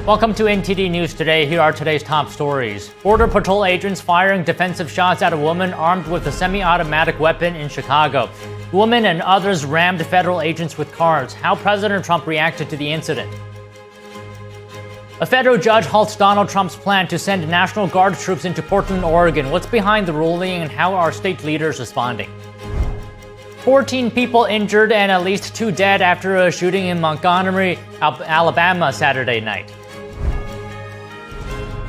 Welcome to NTD News Today. Here are today's top stories. Border Patrol agents firing defensive shots at a woman armed with a semi-automatic weapon in Chicago. The woman and others rammed federal agents with cars. How President Trump reacted to the incident. A federal judge halts Donald Trump's plan to send National Guard troops into Portland, Oregon. What's behind the ruling and how are state leaders responding? 14 people injured and at least 2 dead after a shooting in Montgomery, Alabama Saturday night.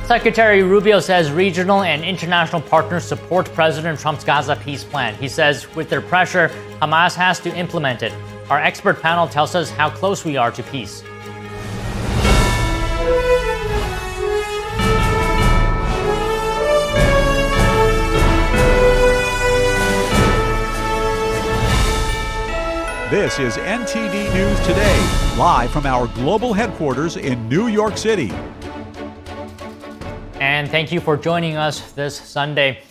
Secretary Rubio says regional and international partners support President Trump's Gaza peace plan. He says with their pressure, Hamas has to implement it. Our expert panel tells us how close we are to peace. This is NTD News Today, live from our global headquarters in New York City. And thank you for joining us this Sunday.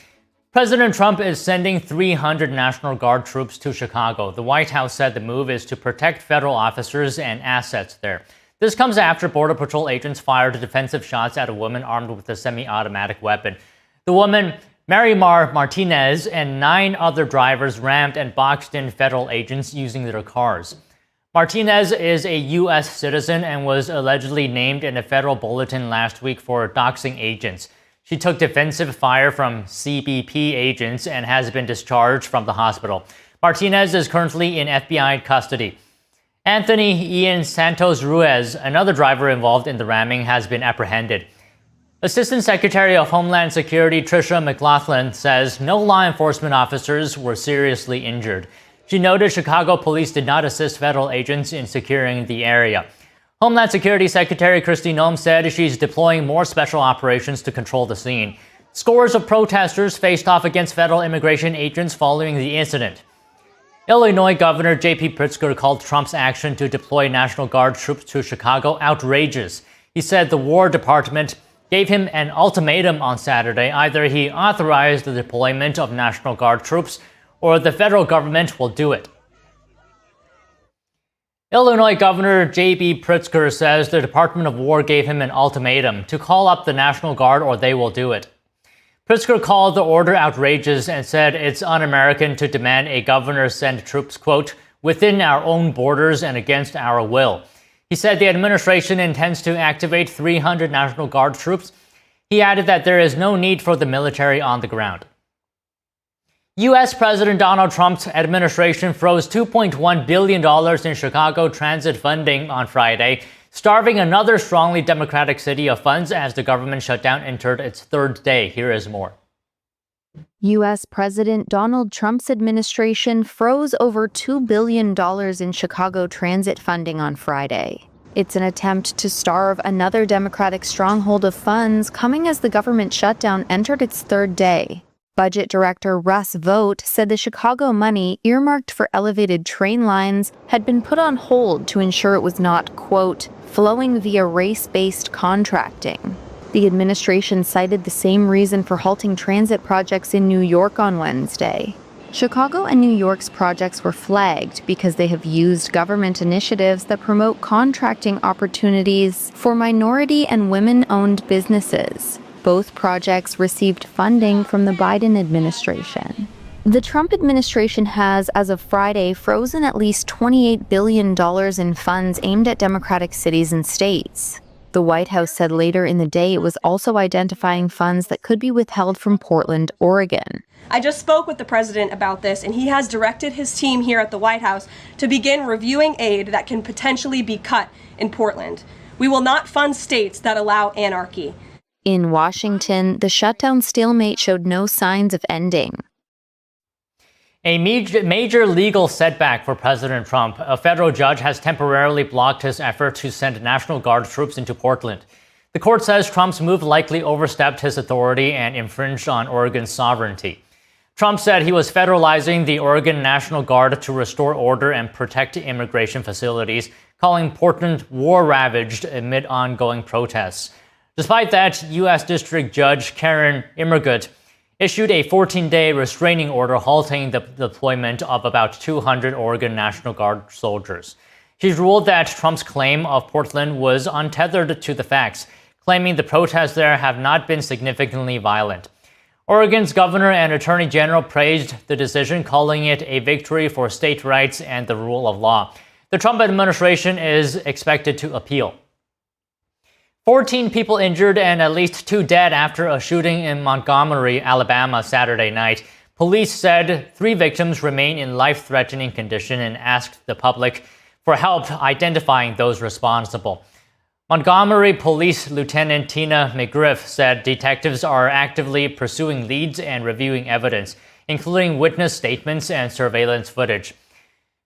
President Trump is sending 300 National Guard troops to Chicago. The White House said the move is to protect federal officers and assets there. This comes after Border Patrol agents fired defensive shots at a woman armed with a semi-automatic weapon. The woman, Marimar Martinez, and 9 other drivers rammed and boxed in federal agents using their cars. Martinez is a U.S. citizen and was allegedly named in a federal bulletin last week for doxing agents. She took defensive fire from CBP agents and has been discharged from the hospital. Martinez is currently in FBI custody. Anthony Ian Santos Ruiz, another driver involved in the ramming, has been apprehended. Assistant Secretary of Homeland Security Tricia McLaughlin says no law enforcement officers were seriously injured. She noted Chicago police did not assist federal agents in securing the area. Homeland Security Secretary Kristi Noem said she's deploying more special operations to control the scene. Scores of protesters faced off against federal immigration agents following the incident. Illinois Governor J.B. Pritzker called Trump's action to deploy National Guard troops to Chicago outrageous. He said the War Department gave him an ultimatum on Saturday. Either he authorized the deployment of National Guard troops or the federal government will do it. Illinois Governor J.B. Pritzker says the Department of War gave him an ultimatum to call up the National Guard or they will do it. Pritzker called the order outrageous and said it's un-American to demand a governor send troops, quote, within our own borders and against our will. He said the administration intends to activate 300 National Guard troops. He added that there is no need for the military on the ground. U.S. President Donald Trump's administration froze $2.1 billion in Chicago transit funding on Friday, starving another strongly Democratic city of funds as the government shutdown entered its 3rd day. Here is more. U.S. President Donald Trump's administration froze over $2 billion in Chicago transit funding on Friday. It's an attempt to starve another Democratic stronghold of funds coming as the government shutdown entered its 3rd day. Budget Director Russ Vought said the Chicago money earmarked for elevated train lines had been put on hold to ensure it was not, quote, flowing via race-based contracting. The administration cited the same reason for halting transit projects in New York on Wednesday. Chicago and New York's projects were flagged because they have used government initiatives that promote contracting opportunities for minority and women-owned businesses. Both projects received funding from the Biden administration. The Trump administration has, as of Friday, frozen at least $28 billion in funds aimed at Democratic cities and states. The White House said later in the day it was also identifying funds that could be withheld from Portland, Oregon. I just spoke with the president about this, and he has directed his team here at the White House to begin reviewing aid that can potentially be cut in Portland. We will not fund states that allow anarchy. In Washington, the shutdown stalemate showed no signs of ending. A major legal setback for President Trump. A federal judge has temporarily blocked his effort to send National Guard troops into Portland. The court says Trump's move likely overstepped his authority and infringed on Oregon's sovereignty. Trump said he was federalizing the Oregon National Guard to restore order and protect immigration facilities, calling Portland war-ravaged amid ongoing protests. Despite that, U.S. District Judge Karen Immergut issued a 14-day restraining order halting the deployment of about 200 Oregon National Guard soldiers. She ruled that Trump's claim of Portland was untethered to the facts, claiming the protests there have not been significantly violent. Oregon's governor and attorney general praised the decision, calling it a victory for state rights and the rule of law. The Trump administration is expected to appeal. 14 people injured and at least 2 dead after a shooting in Montgomery, Alabama, Saturday night. Police said 3 victims remain in life-threatening condition and asked the public for help identifying those responsible. Montgomery Police Lieutenant Tina McGriff said detectives are actively pursuing leads and reviewing evidence, including witness statements and surveillance footage.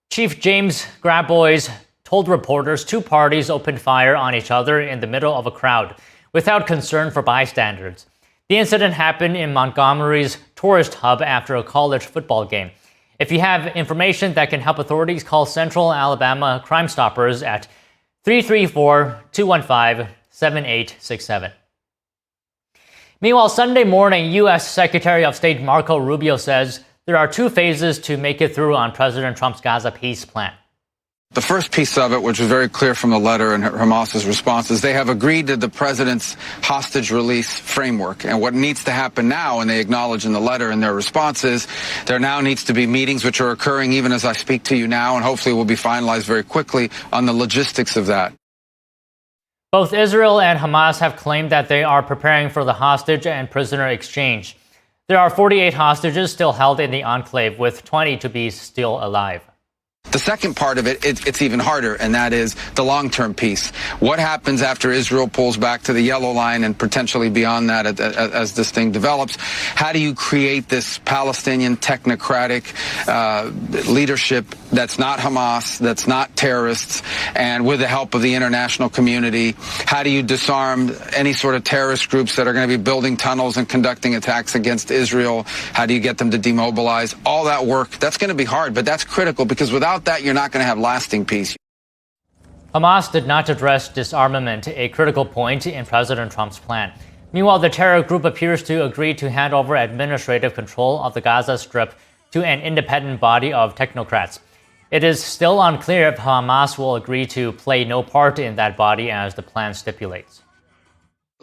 Chief James Grabois told reporters 2 parties opened fire on each other in the middle of a crowd, without concern for bystanders. The incident happened in Montgomery's tourist hub after a college football game. If you have information that can help authorities, call Central Alabama Crime Stoppers at 334-215-7867. Meanwhile, Sunday morning, U.S. Secretary of State Marco Rubio says there are 2 phases to make it through on President Trump's Gaza peace plan. The first piece of it, which was very clear from the letter and Hamas's responses, they have agreed to the president's hostage release framework. And what needs to happen now, and they acknowledge in the letter and their responses, there now needs to be meetings which are occurring even as I speak to you now, and hopefully will be finalized very quickly on the logistics of that. Both Israel and Hamas have claimed that they are preparing for the hostage and prisoner exchange. There are 48 hostages still held in the enclave, with 20 to be still alive. The second part of it, it's even harder, and that is the long-term piece. What happens after Israel pulls back to the yellow line and potentially beyond that as this thing develops? How do you create this Palestinian technocratic leadership that's not Hamas, that's not terrorists, and with the help of the international community? How do you disarm any sort of terrorist groups that are going to be building tunnels and conducting attacks against Israel? How do you get them to demobilize? All that work, that's going to be hard, but that's critical, because without that, you're not going to have lasting peace. Hamas did not address disarmament, a critical point in President Trump's plan. Meanwhile, the terror group appears to agree to hand over administrative control of the Gaza Strip to an independent body of technocrats. It is still unclear if Hamas will agree to play no part in that body, as the plan stipulates.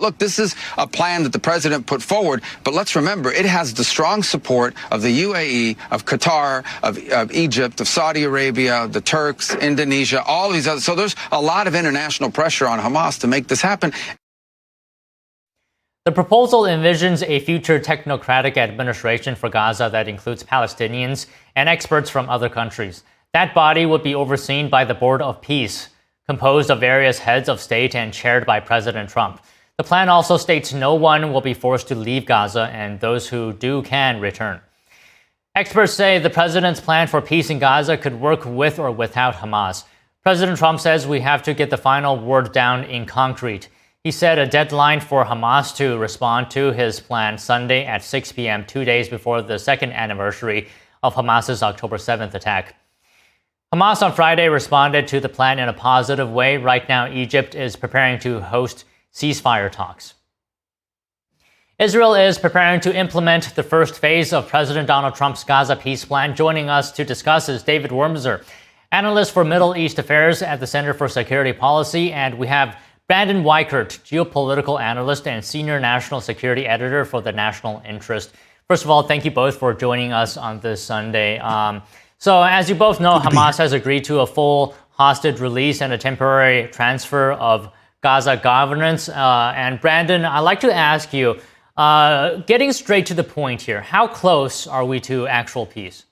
Look, this is a plan that the president put forward, but let's remember, it has the strong support of the UAE, of Qatar, of Egypt, of Saudi Arabia, the Turks, Indonesia, all these others. So there's a lot of international pressure on Hamas to make this happen. The proposal envisions a future technocratic administration for Gaza that includes Palestinians and experts from other countries. That body would be overseen by the Board of Peace, composed of various heads of state and chaired by President Trump. The plan also states no one will be forced to leave Gaza, and those who do can return. Experts say the president's plan for peace in Gaza could work with or without Hamas. President Trump says we have to get the final word down in concrete. He set a deadline for Hamas to respond to his plan Sunday at 6 p.m., 2 days before the second anniversary of Hamas's October 7th attack. Hamas on Friday responded to the plan in a positive way. Right now, Egypt is preparing to host ceasefire talks. Israel is preparing to implement the first phase of President Donald Trump's Gaza peace plan. Joining us to discuss is David Wormser, analyst for Middle East Affairs at the Center for Security Policy, and we have Brandon Weichert, geopolitical analyst and senior national security editor for the National Interest. First of all, thank you both for joining us on this Sunday. So as you both know, Hamas has agreed to a full hostage release and a temporary transfer of Gaza governance. And Brandon, I'd like to ask you, getting straight to the point here, how close are we to actual peace?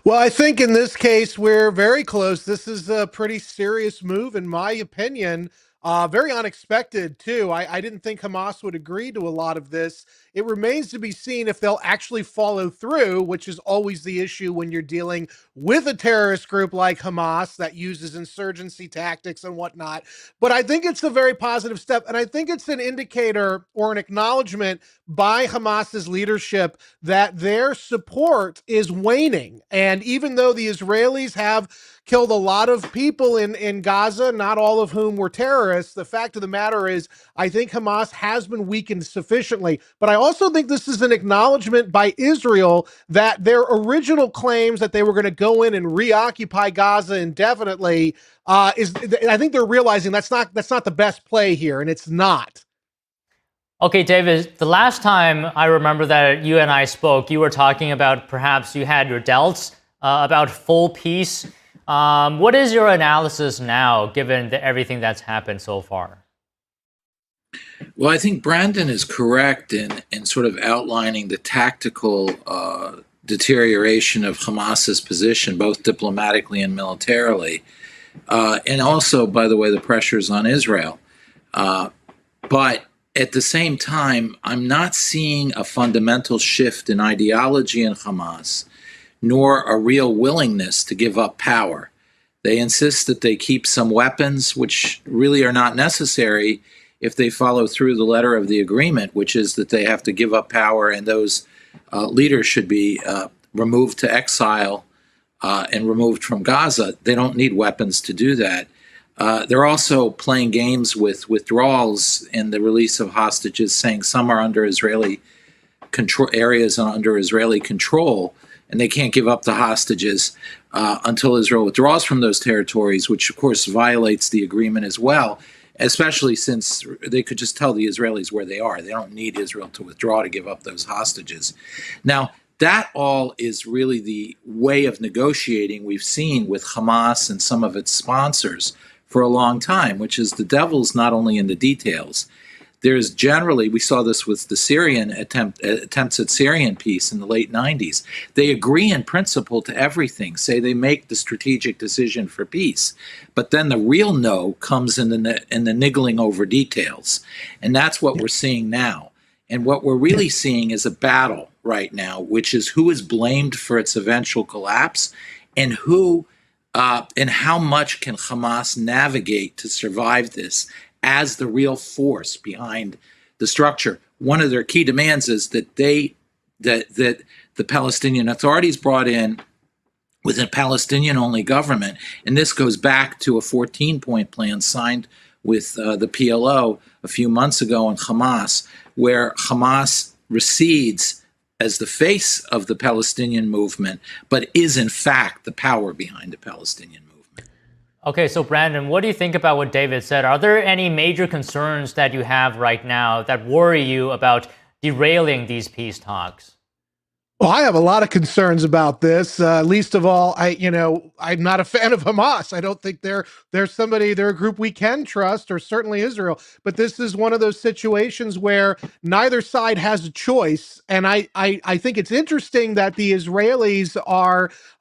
Well, I think in this case, we're very close. This is a pretty serious move, in my opinion. Very unexpected, too. I didn't think Hamas would agree to a lot of this. It remains to be seen if they'll actually follow through, which is always the issue when you're dealing with a terrorist group like Hamas that uses insurgency tactics and whatnot. But I think it's a very positive step, and I think it's an indicator or an acknowledgement by Hamas's leadership that their support is waning. And even though the Israelis have killed a lot of people in Gaza, not all of whom were terrorists. The fact of the matter is, I think Hamas has been weakened sufficiently. But I also think this is an acknowledgement by Israel that their original claims that they were going to go in and reoccupy Gaza indefinitely I think they're realizing that's not the best play here, and it's not. Okay, David, the last time I remember that you and I spoke, you were talking about perhaps you had your doubts about full peace. What is your analysis now, given everything that's happened so far? Well, I think Brandon is correct in sort of outlining the tactical deterioration of Hamas's position, both diplomatically and militarily. And also, by the way, the pressures on Israel. But at the same time, I'm not seeing a fundamental shift in ideology in Hamas, nor a real willingness to give up power. They insist that they keep some weapons, which really are not necessary if they follow through the letter of the agreement, which is that they have to give up power and those leaders should be removed to exile and removed from Gaza. They don't need weapons to do that. They're also playing games with withdrawals and the release of hostages, saying some are under Israeli control, areas are under Israeli control, and they can't give up the hostages until Israel withdraws from those territories, which of course violates the agreement as well, especially since they could just tell the Israelis where they are. They don't need Israel to withdraw to give up those hostages. Now, that all is really the way of negotiating we've seen with Hamas and some of its sponsors for a long time, which is the devil's not only in the details. There's generally, we saw this with the Syrian attempts at Syrian peace in the late 90s. They agree in principle to everything, say they make the strategic decision for peace. But then the real no comes in the niggling over details. And that's what we're seeing now. And what we're really seeing is a battle right now, which is who is blamed for its eventual collapse and who and how much can Hamas navigate to survive this as the real force behind the structure. One of their key demands is that that the Palestinian authorities brought in with a Palestinian-only government, and this goes back to a 14-point plan signed with the PLO a few months ago and Hamas, where Hamas recedes as the face of the Palestinian movement, but is in fact the power behind the Palestinian movement. Okay, so Brandon, what do you think about what David said? Are there any major concerns that you have right now that worry you about derailing these peace talks? Well, I have a lot of concerns about this. Least of all, I'm not a fan of Hamas. I don't think they're a group we can trust, or certainly Israel. But this is one of those situations where neither side has a choice. And I think it's interesting that the Israelis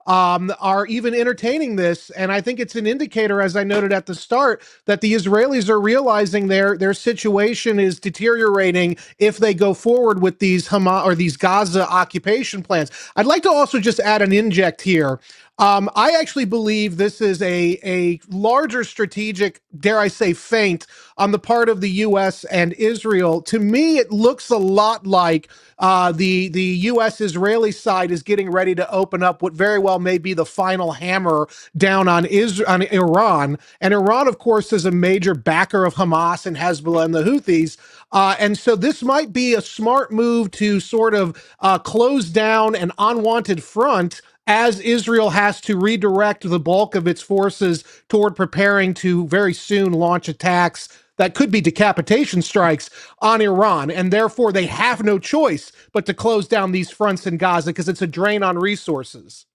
are even entertaining this. And I think it's an indicator, as I noted at the start, that the Israelis are realizing their situation is deteriorating if they go forward with these Hamas or these Gaza occupation plans. I'd like to also just add an inject here. I actually believe this is a larger strategic, dare I say, feint on the part of the U.S. and Israel. To me, it looks a lot like the U.S.-Israeli side is getting ready to open up what very well may be the final hammer down on Iran. And Iran, of course, is a major backer of Hamas and Hezbollah and the Houthis. And so this might be a smart move to sort of close down an unwanted front as Israel has to redirect the bulk of its forces toward preparing to very soon launch attacks that could be decapitation strikes on Iran. And therefore, they have no choice but to close down these fronts in Gaza because it's a drain on resources.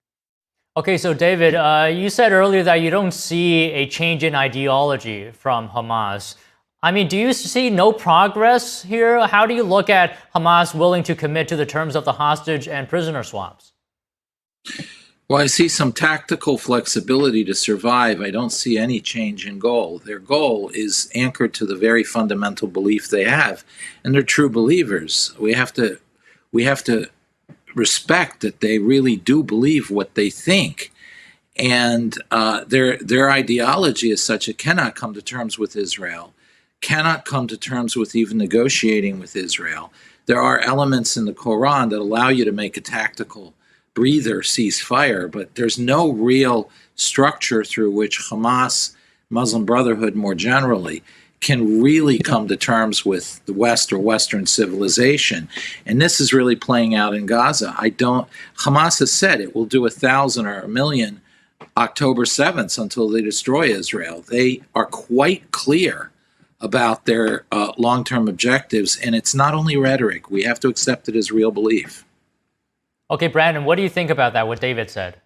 Okay, so David, you said earlier that you don't see a change in ideology from Hamas. I mean, do you see no progress here? How do you look at Hamas willing to commit to the terms of the hostage and prisoner swaps? Well, I see some tactical flexibility to survive. I don't see any change in goal. Their goal is anchored to the very fundamental belief they have, and they're true believers. We have to respect that they really do believe what they think, and their ideology is such it cannot come to terms with Israel, cannot come to terms with even negotiating with Israel. There are elements in the Quran that allow you to make a tactical breather ceasefire, but there's no real structure through which Hamas, Muslim Brotherhood more generally, can really come to terms with the West or Western civilization. And this is really playing out in Gaza. Hamas has said it will do 1,000 or 1,000,000 October 7th until they destroy Israel. They are quite clear about their long-term objectives, and it's not only rhetoric. We have to accept it as real belief. Okay, Brandon, what do you think about that, what David said?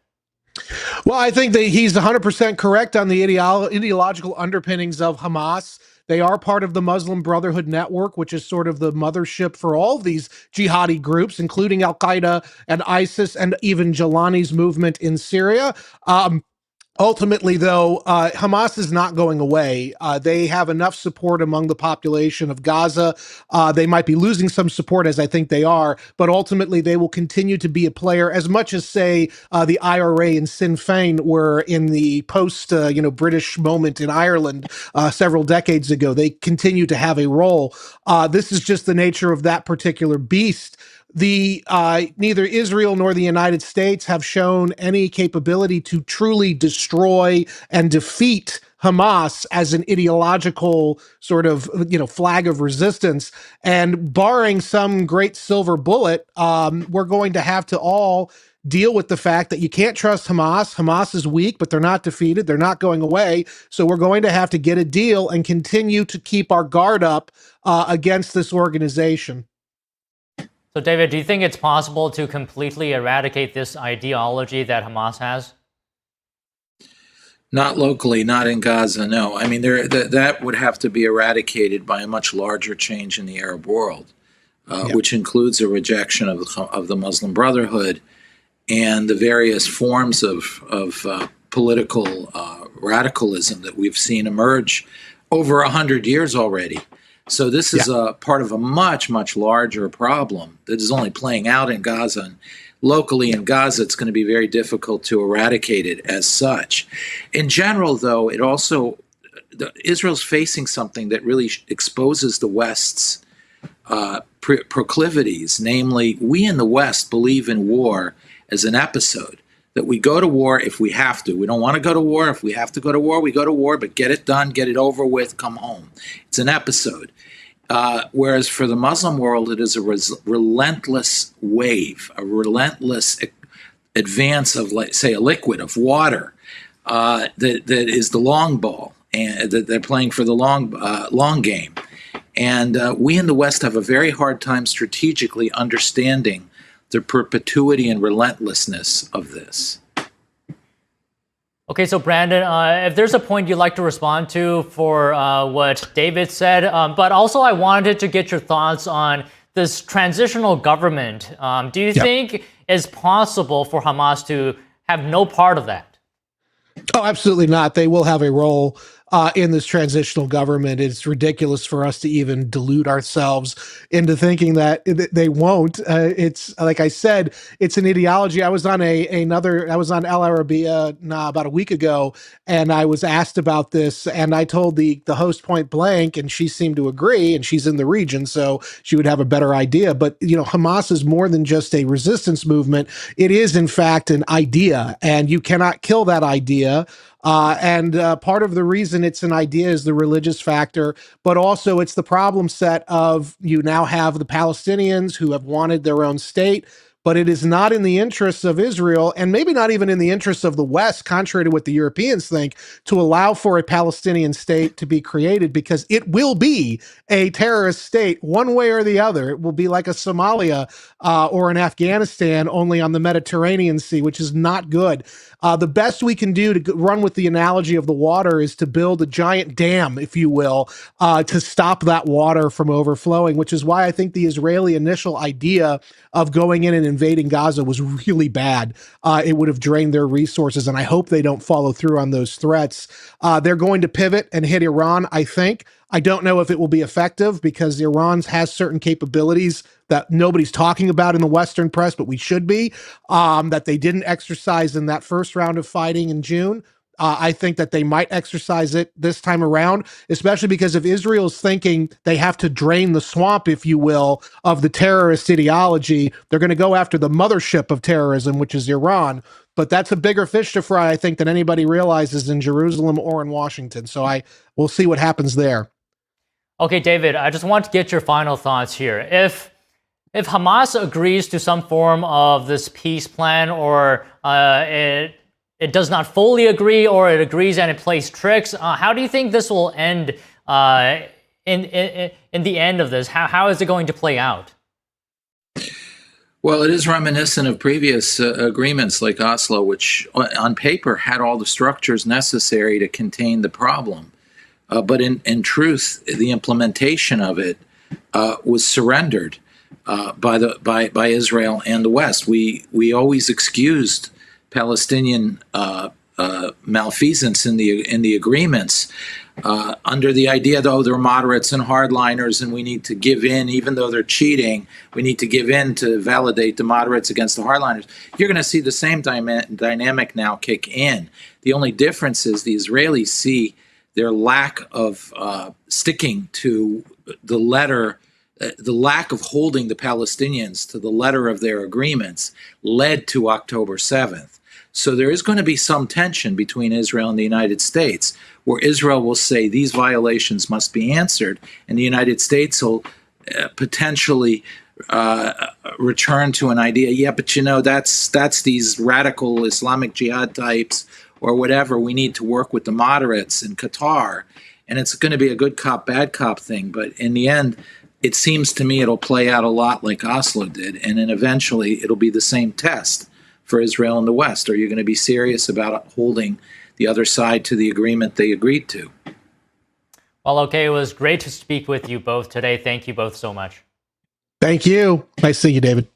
Well, I think that he's 100% correct on the ideological underpinnings of Hamas. They are part of the Muslim Brotherhood network, which is sort of the mothership for all of these jihadi groups, including Al-Qaeda and ISIS and even Jelani's movement in Syria. Ultimately, though, Hamas is not going away. They have enough support among the population of Gaza. They might be losing some support, as I think they are, but ultimately they will continue to be a player as much as, say, the IRA and Sinn Féin were in the post-British moment in Ireland several decades ago. They continue to have a role. This is just the nature of that particular beast. Neither Israel nor the United States have shown any capability to truly destroy and defeat Hamas as an ideological sort of, flag of resistance. And barring some great silver bullet, we're going to have to all deal with the fact that you can't trust Hamas. Hamas is weak, but they're not defeated. They're not going away. So we're going to have to get a deal and continue to keep our guard up against this organization. So, David, do you think it's possible to completely eradicate this ideology that Hamas has? Not locally, not in Gaza, no. I mean, that would have to be eradicated by a much larger change in the Arab world, which includes a rejection of the Muslim Brotherhood and the various forms of political radicalism that we've seen emerge over 100 years already. So this is a part of a much, much larger problem that is only playing out in Gaza. And locally in Gaza, it's going to be very difficult to eradicate it as such. In general, though, Israel's facing something that really exposes the West's proclivities. Namely, we in the West believe in war as an episode, that we go to war if we have to. We don't want to go to war. If we have to go to war, we go to war, but get it done, get it over with, come home. It's an episode. Whereas for the Muslim world, it is a relentless wave, a relentless advance of, say, a liquid, of water, that is the long ball, and that they're playing for the long game. And we in the West have a very hard time strategically understanding the perpetuity and relentlessness of this. Okay, so Brandon, if there's a point you'd like to respond to for what David said, but also I wanted to get your thoughts on this transitional government. Do you think it's possible for Hamas to have no part of that? Oh, absolutely not. They will have a role in this transitional government. It's ridiculous for us to even delude ourselves into thinking that they won't. It's like I said, it's an ideology. I was on I was on Al Arabiya about a week ago, and I was asked about this, and I told the host point blank, and she seemed to agree, and she's in the region, so she would have a better idea. But Hamas is more than just a resistance movement. It is, in fact, an idea, and you cannot kill that idea. And part of the reason it's an idea is the religious factor, but also it's the problem set of you now have the Palestinians who have wanted their own state, but it is not in the interests of Israel, and maybe not even in the interests of the West, contrary to what the Europeans think, to allow for a Palestinian state to be created, because it will be a terrorist state one way or the other. It will be like a Somalia or an Afghanistan, only on the Mediterranean Sea, which is not good. The best we can do, to run with the analogy of the water, is to build a giant dam, if you will, to stop that water from overflowing, which is why I think the Israeli initial idea of going in and invading Gaza was really bad. It would have drained their resources, and I hope they don't follow through on those threats. They're going to pivot and hit Iran, I think. I don't know if it will be effective, because Iran has certain capabilities that nobody's talking about in the Western press, but we should be, that they didn't exercise in that first round of fighting in June. I think that they might exercise it this time around, especially because if Israel's thinking they have to drain the swamp, if you will, of the terrorist ideology, they're going to go after the mothership of terrorism, which is Iran. But that's a bigger fish to fry, I think, than anybody realizes in Jerusalem or in Washington. So we'll see what happens there. Okay, David, I just want to get your final thoughts here. If Hamas agrees to some form of this peace plan, or it does not fully agree, or it agrees and it plays tricks, how do you think this will end in the end of this? How is it going to play out? Well, it is reminiscent of previous agreements like Oslo, which on paper had all the structures necessary to contain the problem. But in truth, the implementation of it was surrendered by Israel and the West. We always excused Palestinian malfeasance in the agreements under the idea that they're moderates and hardliners, and we need to give in, even though they're cheating. We need to give in to validate the moderates against the hardliners. You're going to see the same dynamic now kick in. The only difference is the Israelis see their lack of sticking to the letter, the lack of holding the Palestinians to the letter of their agreements led to October 7th. So there is going to be some tension between Israel and the United States, where Israel will say these violations must be answered, and the United States will potentially return to an idea, yeah, but that's these radical Islamic Jihad types or whatever. We need to work with the moderates in Qatar, and it's going to be a good cop, bad cop thing. But in the end, it seems to me it'll play out a lot like Oslo did, and then eventually it'll be the same test for Israel and the West. Are you going to be serious about holding the other side to the agreement they agreed to? Well, okay, it was great to speak with you both today. Thank you both so much. Thank you. Nice to see you, David.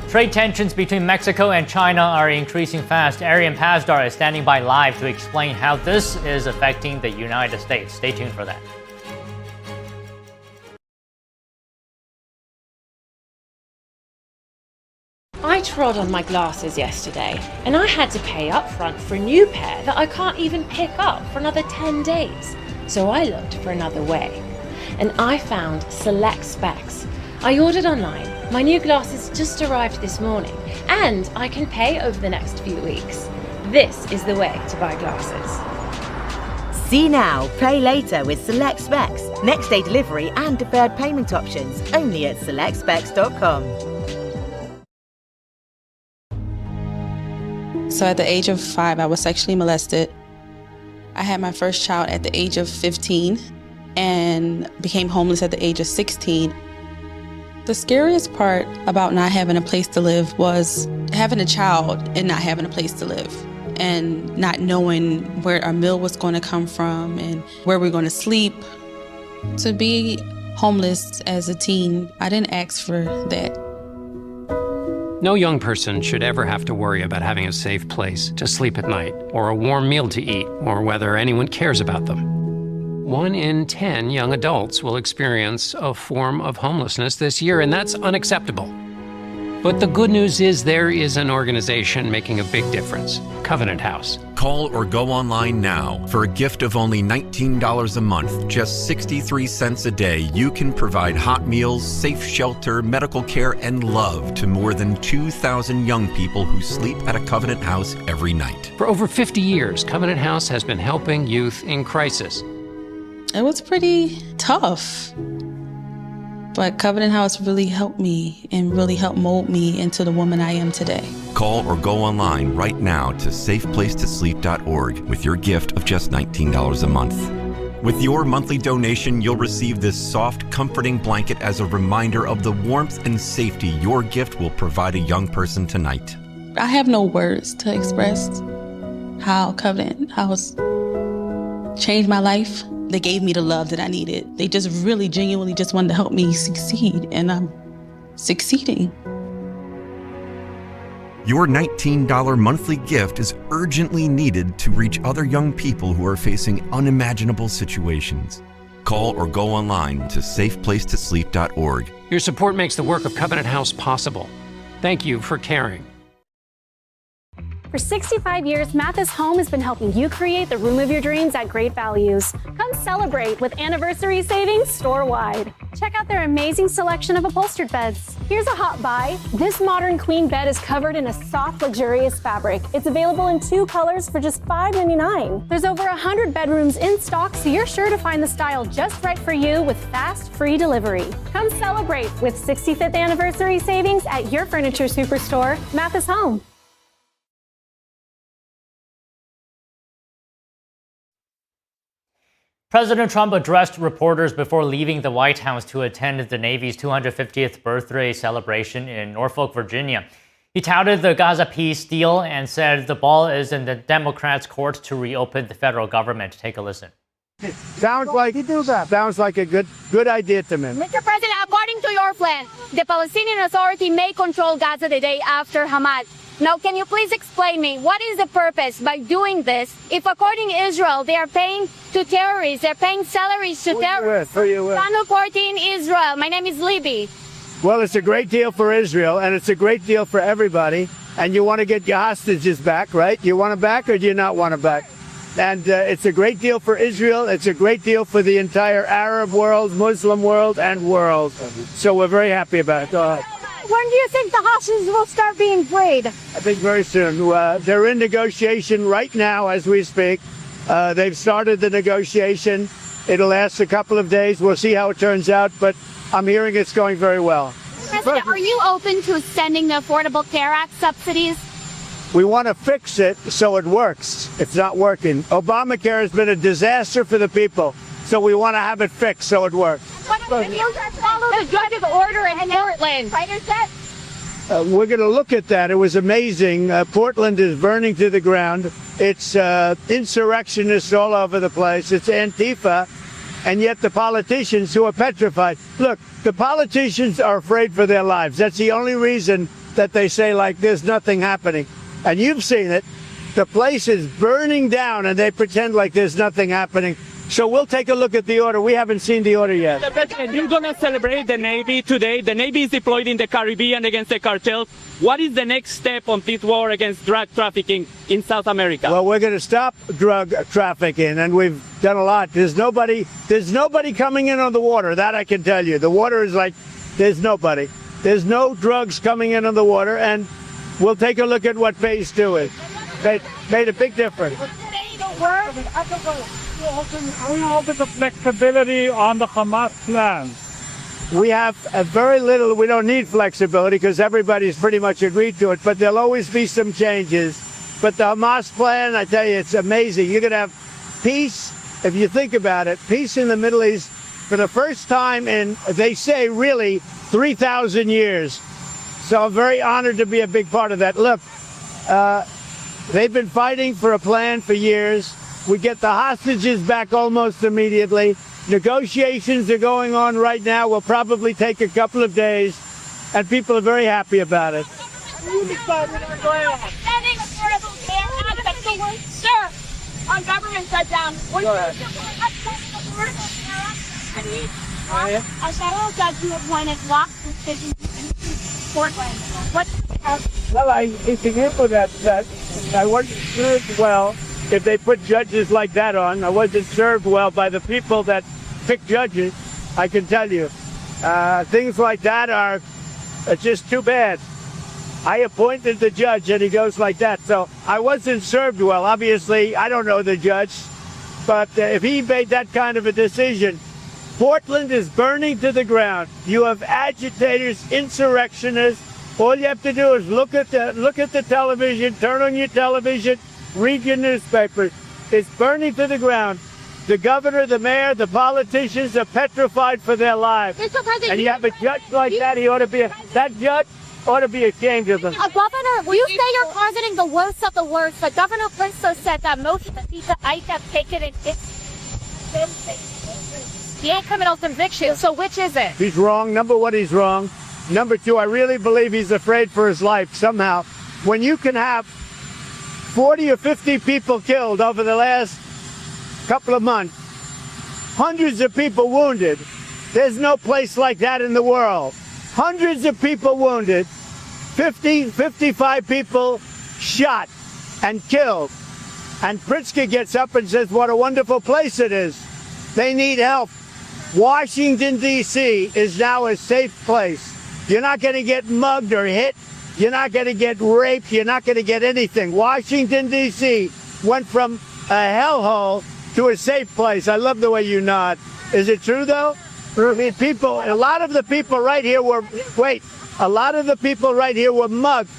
Trade tensions between Mexico and China are increasing fast. Arian Pazdar is standing by live to explain how this is affecting the United States. Stay tuned for that. I trod on my glasses yesterday, and I had to pay up front for a new pair that I can't even pick up for another 10 days. So I looked for another way, and I found Select Specs. I ordered online. My new glasses just arrived this morning, and I can pay over the next few weeks. This is the way to buy glasses. See now, pay later with Select Specs. Next day delivery and deferred payment options only at selectspecs.com. So at the age of 5, I was sexually molested. I had my first child at the age of 15 and became homeless at the age of 16. The scariest part about not having a place to live was having a child and not having a place to live, and not knowing where our meal was going to come from and where we're going to sleep. To be homeless as a teen, I didn't ask for that. No young person should ever have to worry about having a safe place to sleep at night, or a warm meal to eat, or whether anyone cares about them. 1 in 10 young adults will experience a form of homelessness this year, and that's unacceptable. But the good news is there is an organization making a big difference, Covenant House. Call or go online now. For a gift of only $19 a month, just 63 cents a day, you can provide hot meals, safe shelter, medical care, and love to more than 2,000 young people who sleep at a Covenant House every night. For over 50 years, Covenant House has been helping youth in crisis. It was pretty tough. But Covenant House really helped me and really helped mold me into the woman I am today. Call or go online right now to safeplacetosleep.org with your gift of just $19 a month. With your monthly donation, you'll receive this soft, comforting blanket as a reminder of the warmth and safety your gift will provide a young person tonight. I have no words to express how Covenant House changed my life. They gave me the love that I needed. They just really genuinely just wanted to help me succeed, and I'm succeeding. Your $19 monthly gift is urgently needed to reach other young people who are facing unimaginable situations. Call or go online to safeplacetosleep.org. Your support makes the work of Covenant House possible. Thank you for caring. For 65 years, Mathis Home has been helping you create the room of your dreams at great values. Come celebrate with anniversary savings store-wide. Check out their amazing selection of upholstered beds. Here's a hot buy. This modern queen bed is covered in a soft, luxurious fabric. It's available in 2 colors for just $5.99. There's over 100 bedrooms in stock, so you're sure to find the style just right for you with fast, free delivery. Come celebrate with 65th anniversary savings at your furniture superstore, Mathis Home. President Trump addressed reporters before leaving the White House to attend the Navy's 250th birthday celebration in Norfolk, Virginia. He touted the Gaza peace deal and said the ball is in the Democrats' court to reopen the federal government. Take a listen. Sounds like a good idea to me. Mr. President, according to your plan, the Palestinian Authority may control Gaza the day after Hamas. Now, can you please explain me what is the purpose by doing this if, according to Israel, they are paying to terrorists, they're paying salaries to terrorists? Who you with? Channel 14 Israel. My name is Libby. Well, it's a great deal for Israel, and it's a great deal for everybody. And you want to get your hostages back, right? You want them back, or do you not want them back? And it's a great deal for Israel. It's a great deal for the entire Arab world, Muslim world, and world. So we're very happy about it. Go ahead. When do you think the hostages will start being freed? I think very soon. They're in negotiation right now as we speak. They've started the negotiation. It'll last a couple of days. We'll see how it turns out, but I'm hearing it's going very well. President, are you open to extending the Affordable Care Act subsidies? We want to fix it so it works. It's not working. Obamacare has been a disaster for the people, so we want to have it fixed so it works. Follow the judge's order in Portland. We're going to look at that. It was amazing. Portland is burning to the ground. It's insurrectionists all over the place. It's Antifa. And yet the politicians who are petrified. Look, the politicians are afraid for their lives. That's the only reason that they say, like, there's nothing happening. And you've seen it. The place is burning down, and they pretend like there's nothing happening. So we'll take a look at the order. We haven't seen the order yet. President, you're going to celebrate the Navy today. The Navy is deployed in the Caribbean against the cartels. What is the next step on this war against drug trafficking in South America? Well, we're going to stop drug trafficking, and we've done a lot. There's nobody coming in on the water. That I can tell you. The water is like, there's nobody. There's no drugs coming in on the water, and we'll take a look at what phase 2 is. Made a big difference. Are you open to flexibility on the Hamas plans? We have very little. We don't need flexibility because everybody's pretty much agreed to it, but there'll always be some changes. But the Hamas plan, I tell you, it's amazing. You're going to have peace, if you think about it, peace in the Middle East for the first time in, they say, really 3,000 years. So I'm very honored to be a big part of that. Look, they've been fighting for a plan for years. We get the hostages back almost immediately. Negotiations are going on right now. Will probably take a couple of days, and people are very happy about it. Sir, on government shutdown. A federal judge you appointed blocked decisions in Portland. Well, it's an info that I wasn't served well. If they put judges like that on, I wasn't served well by the people that pick judges, I can tell you. Things like that are just too bad. I appointed the judge and he goes like that. So I wasn't served well. Obviously, I don't know the judge, but if he made that kind of a decision, Portland is burning to the ground. You have agitators, insurrectionists. All you have to do is look at the television, turn on your television, read your newspapers. It's burning to the ground. The governor, the mayor, the politicians are petrified for their lives. And you have a judge like that, that judge ought to be ashamed of them. Governor, you say you're targeting the worst of the worst, but Governor Bristow said that most of the people ICE have taken in he ain't criminal conviction, so which is it? He's wrong. Number one, he's wrong. Number two, I really believe he's afraid for his life somehow. When you can have 40 or 50 people killed over the last couple of months, hundreds of people wounded, there's no place like that in the world. Hundreds of people wounded, 50, 55 people shot. and killed. And Pritzker gets up and says, what a wonderful place it is. They need help. Washington, D.C. is now a safe place. You're not going to get mugged or hit. You're not going to get raped. You're not going to get anything. Washington, D.C. went from a hellhole to a safe place. I love the way you nod. Is it true, though? I mean, a lot of the people right here were mugged,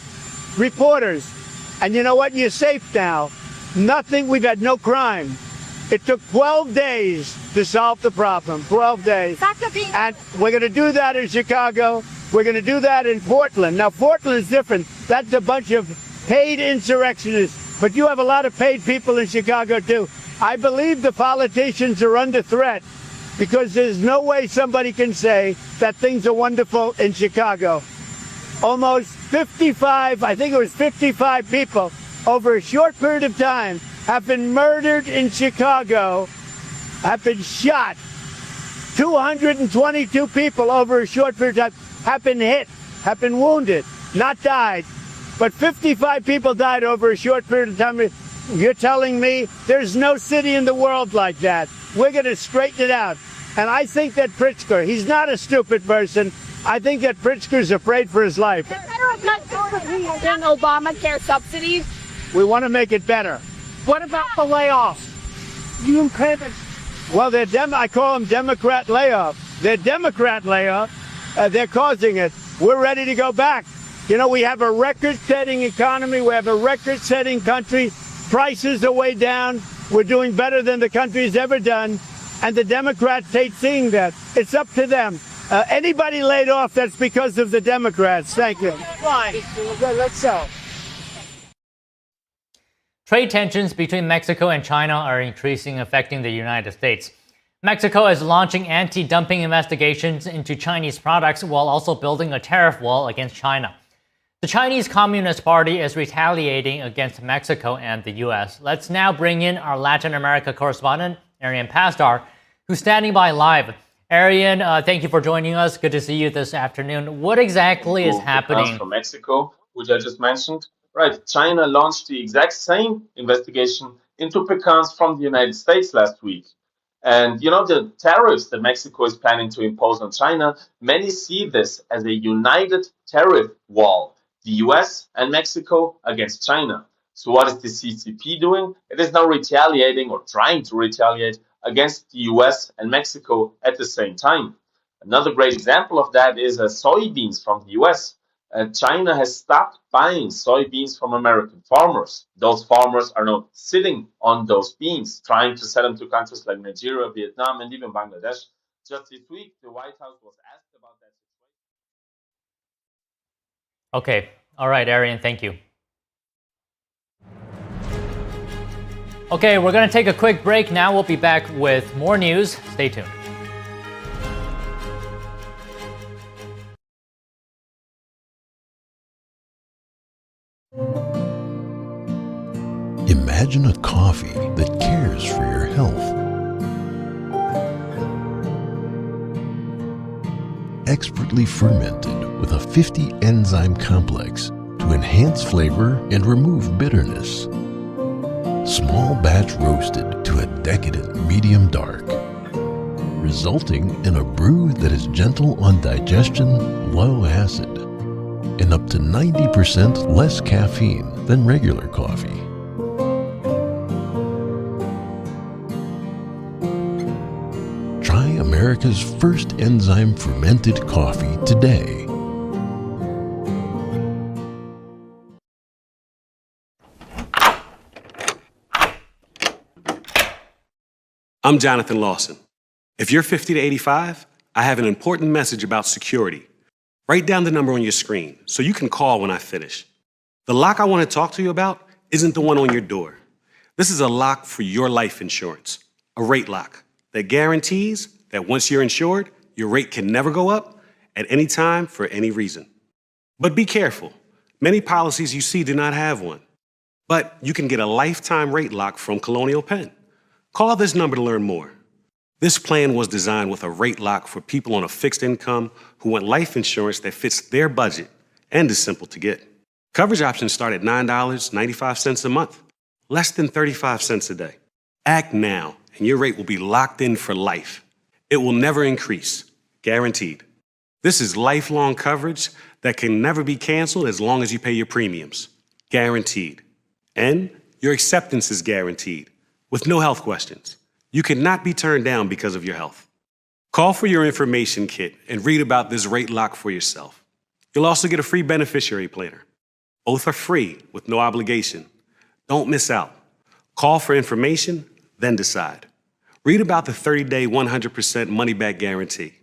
reporters. And you know what? You're safe now. Nothing, we've had no crime. It took 12 days to solve the problem, 12 days. And we're going to do that in Chicago. We're going to do that in Portland. Now, Portland's different. That's a bunch of paid insurrectionists. But you have a lot of paid people in Chicago, too. I believe the politicians are under threat because there's no way somebody can say that things are wonderful in Chicago. Almost 55, I think it was 55 people over a short period of time have been murdered in Chicago, have been shot. 222 people over a short period of time have been hit, have been wounded, not died. But 55 people died over a short period of time. You're telling me there's no city in the world like that. We're going to straighten it out. And I think that Pritzker, he's not a stupid person. I think that Pritzker's afraid for his life. Than Obamacare subsidies. We want to make it better. What about the layoffs? You couldn't. Well, I call them Democrat layoffs. They're Democrat layoffs. They're causing it. We're ready to go back. You know, we have a record-setting economy. We have a record-setting country. Prices are way down. We're doing better than the country's ever done. And the Democrats hate seeing that. It's up to them. Anybody laid off, that's because of the Democrats. Thank you. Fine. Let's go. Trade tensions between Mexico and China are increasing, affecting the United States. Mexico is launching anti-dumping investigations into Chinese products while also building a tariff wall against China. The Chinese Communist Party is retaliating against Mexico and the U.S. Let's now bring in our Latin America correspondent, Arian Pastar, who's standing by live. Arian, thank you for joining us. Good to see you this afternoon. What exactly is happening? From Mexico, which I just mentioned. Right, China launched the exact same investigation into pecans from the United States last week. And, you know, the tariffs that Mexico is planning to impose on China, many see this as a united tariff wall, the US and Mexico against China. So what is the CCP doing? It is now retaliating or trying to retaliate against the US and Mexico at the same time. Another great example of that is soybeans from the US. China has stopped buying soybeans from American farmers. Those farmers are now sitting on those beans, trying to sell them to countries like Nigeria, Vietnam, and even Bangladesh. Just this week, the White House was asked about that situation. Okay. All right, Arian, thank you. Okay, we're going to take a quick break now. We'll be back with more news. Stay tuned. Imagine a coffee that cares for your health. Expertly fermented with a 50 enzyme complex to enhance flavor and remove bitterness. Small batch roasted to a decadent medium dark, resulting in a brew that is gentle on digestion, low acid, and up to 90% less caffeine than regular coffee. Try America's first enzyme fermented coffee today. I'm Jonathan Lawson. If you're 50 to 85, I have an important message about security. Write down the number on your screen so you can call when I finish. The lock I want to talk to you about isn't the one on your door. This is a lock for your life insurance, a rate lock that guarantees that once you're insured, your rate can never go up at any time for any reason. But be careful. Many policies you see do not have one. But you can get a lifetime rate lock from Colonial Penn. Call this number to learn more. This plan was designed with a rate lock for people on a fixed income who want life insurance that fits their budget and is simple to get. Coverage options start at $9.95 a month, less than 35 cents a day. Act now, and your rate will be locked in for life. It will never increase, guaranteed. This is lifelong coverage that can never be canceled as long as you pay your premiums, guaranteed. And your acceptance is guaranteed, with no health questions. You cannot be turned down because of your health. Call for your information kit and read about this rate lock for yourself. You'll also get a free beneficiary planner. Both are free with no obligation. Don't miss out. Call for information, then decide. Read about the 30-day 100% money-back guarantee.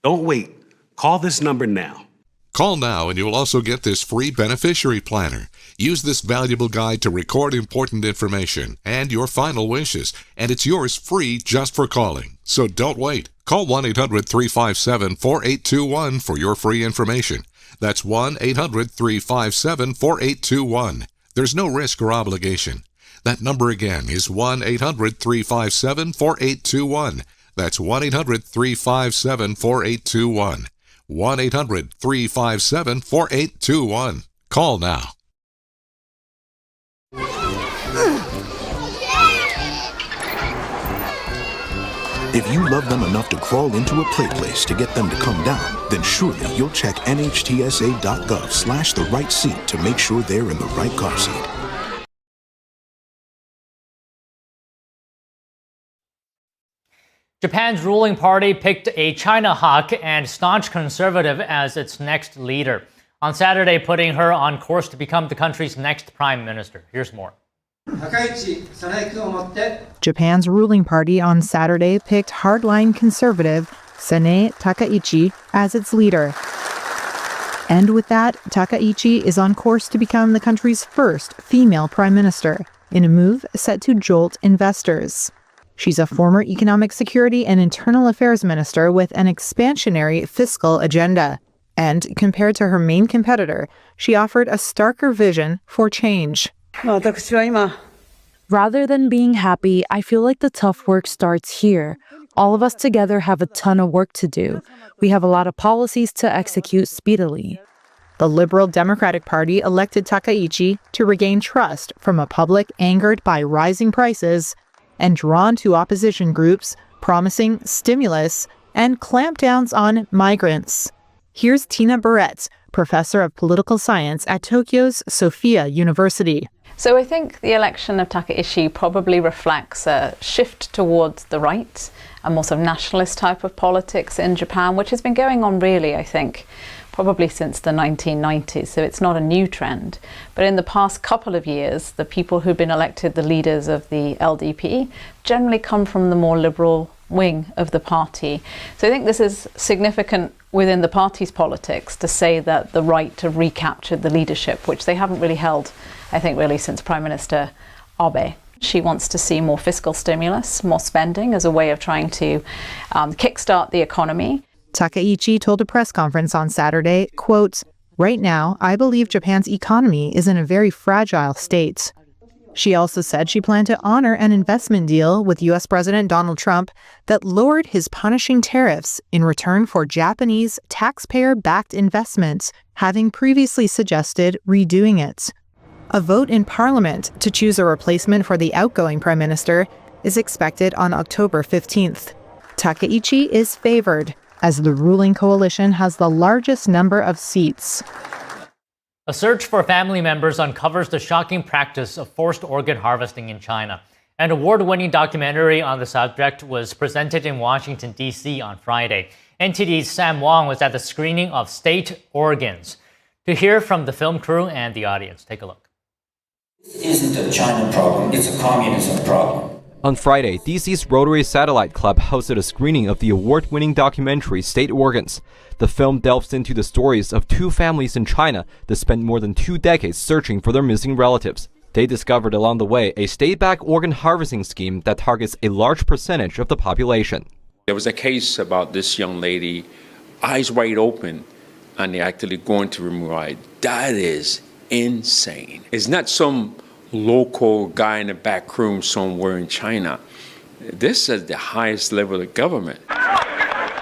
Don't wait. Call this number now. Call now and you'll also get this free beneficiary planner. Use this valuable guide to record important information and your final wishes, and it's yours free just for calling. So don't wait. Call 1-800-357-4821 for your free information. That's 1-800-357-4821. There's no risk or obligation. That number again is 1-800-357-4821. That's 1-800-357-4821. 1-800-357-4821. Call now. If you love them enough to crawl into a play place to get them to come down, then surely you'll check nhtsa.gov/the right seat to make sure they're in the right car seat. Japan's ruling party picked a China hawk and staunch conservative as its next leader, on Saturday putting her on course to become the country's next prime minister. Here's more. Japan's ruling party on Saturday picked hardline conservative Sanae Takaichi as its leader. And with that, Takaichi is on course to become the country's first female prime minister, in a move set to jolt investors. She's a former economic security and internal affairs minister with an expansionary fiscal agenda. And compared to her main competitor, she offered a starker vision for change. Rather than being happy, I feel like the tough work starts here. All of us together have a ton of work to do. We have a lot of policies to execute speedily. The Liberal Democratic Party elected Takaichi to regain trust from a public angered by rising prices and drawn to opposition groups promising stimulus and clampdowns on migrants. Here's Tina Barrett, professor of political science at Tokyo's Sophia University. So I think the election of Takaichi probably reflects a shift towards the right, a more sort of nationalist type of politics in Japan, which has been going on really, I think, probably since the 1990s, so it's not a new trend. But in the past couple of years, the people who've been elected the leaders of the LDP generally come from the more liberal wing of the party. So I think this is significant within the party's politics to say that the right to recapture the leadership, which they haven't really held, I think, really since Prime Minister Abe. She wants to see more fiscal stimulus, more spending as a way of trying to kickstart the economy. Takaichi told a press conference on Saturday, quote, "Right now, I believe Japan's economy is in a very fragile state." She also said she planned to honor an investment deal with U.S. President Donald Trump that lowered his punishing tariffs in return for Japanese taxpayer-backed investments, having previously suggested redoing it. A vote in Parliament to choose a replacement for the outgoing prime minister is expected on October 15th. Takaichi is favored, as the ruling coalition has the largest number of seats. A search for family members uncovers the shocking practice of forced organ harvesting in China. An award-winning documentary on the subject was presented in Washington, D.C. on Friday. NTD's Sam Wong was at the screening of State Organs. To hear from the film crew and the audience, take a look. This isn't a China problem, it's a communism problem. On Friday, DC's Rotary Satellite Club hosted a screening of the award-winning documentary State Organs. The film delves into the stories of two families in China that spent more than 2 decades searching for their missing relatives. They discovered along the way a state-backed organ harvesting scheme that targets a large percentage of the population. There was a case about this young lady, eyes wide open, and they're actually going to remove her eye. That is insane. It's not some local guy in the back room somewhere in China. This is the highest level of government.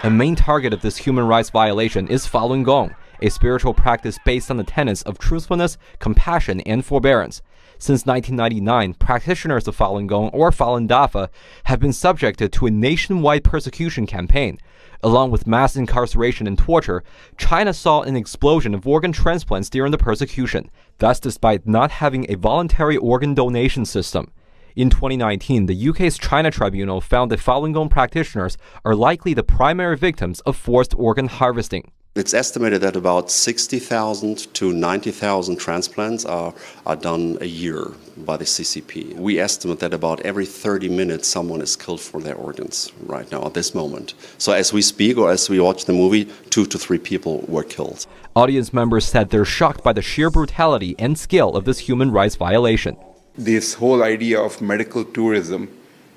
The main target of this human rights violation is Falun Gong, a spiritual practice based on the tenets of truthfulness, compassion, and forbearance. Since 1999, practitioners of Falun Gong or Falun Dafa have been subjected to a nationwide persecution campaign. Along with mass incarceration and torture, China saw an explosion of organ transplants during the persecution, thus despite not having a voluntary organ donation system. In 2019, the UK's China Tribunal found that Falun Gong practitioners are likely the primary victims of forced organ harvesting. It's estimated that about 60,000 to 90,000 transplants are done a year by the CCP. We estimate that about every 30 minutes someone is killed for their organs right now at this moment. So as we speak or as we watch the movie, 2 to 3 people were killed. Audience members said they're shocked by the sheer brutality and scale of this human rights violation. This whole idea of medical tourism,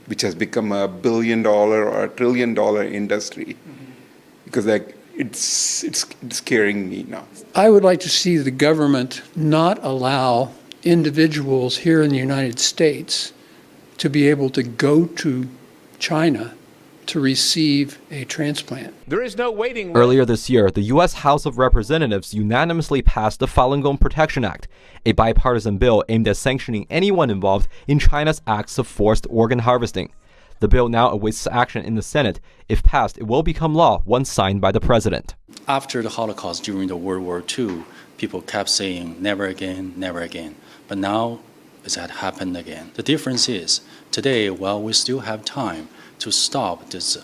which has become a $1 billion or a $1 trillion industry, because it's scaring me now. I would like to see the government not allow individuals here in the United States to be able to go to China to receive a transplant. There is no waiting list. Earlier this year, the U.S. House of Representatives unanimously passed the Falun Gong Protection Act, a bipartisan bill aimed at sanctioning anyone involved in China's acts of forced organ harvesting. The bill now awaits action in the Senate. If passed, it will become law once signed by the president. After the Holocaust, during the World War II, people kept saying, never again, never again. But now it had happened again. The difference is, today, while we still have time to stop this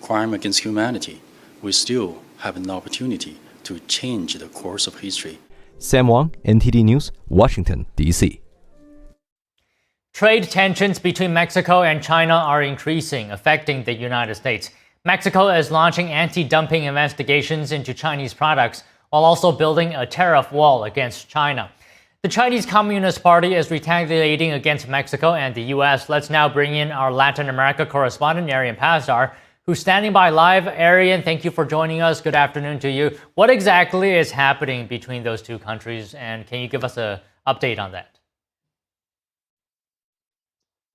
crime against humanity, we still have an opportunity to change the course of history. Sam Wang, NTD News, Washington, D.C. Trade tensions between Mexico and China are increasing, affecting the United States. Mexico is launching anti-dumping investigations into Chinese products while also building a tariff wall against China. The Chinese Communist Party is retaliating against Mexico and the U.S. Let's now bring in our Latin America correspondent, Arian Pazdar, who's standing by live. Arian, thank you for joining us. Good afternoon to you. What exactly is happening between those two countries, and can you give us an update on that?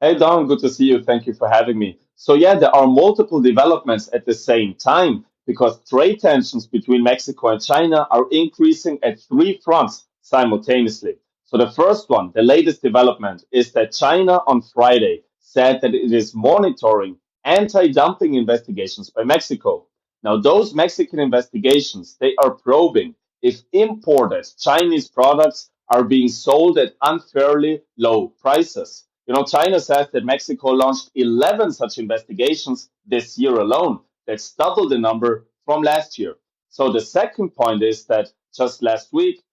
Hey, Don, good to see you. Thank you for having me. So yeah, there are multiple developments at the same time because trade tensions between Mexico and China are increasing at 3 fronts simultaneously. So the first one, the latest development, is that China on Friday said that it is monitoring anti-dumping investigations by Mexico. Now, those Mexican investigations, they are probing if imported Chinese products are being sold at unfairly low prices. You know, China says that Mexico launched 11 such investigations this year alone. That's double the number from last year. So the second point is that just last week,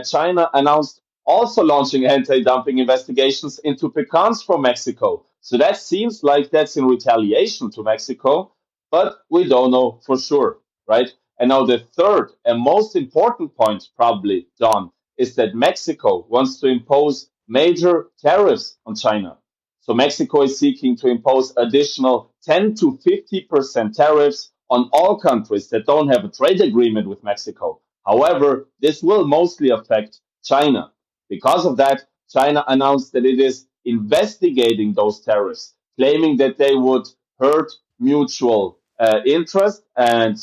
China announced also launching anti-dumping investigations into pecans from Mexico. So that seems like that's in retaliation to Mexico, but we don't know for sure, right? And now the third and most important point, probably, Don, is that Mexico wants to impose major tariffs on China. So Mexico is seeking to impose additional 10 to 50% tariffs on all countries that don't have a trade agreement with Mexico. However, this will mostly affect China. Because of that, China announced that it is investigating those tariffs, claiming that they would hurt mutual interest and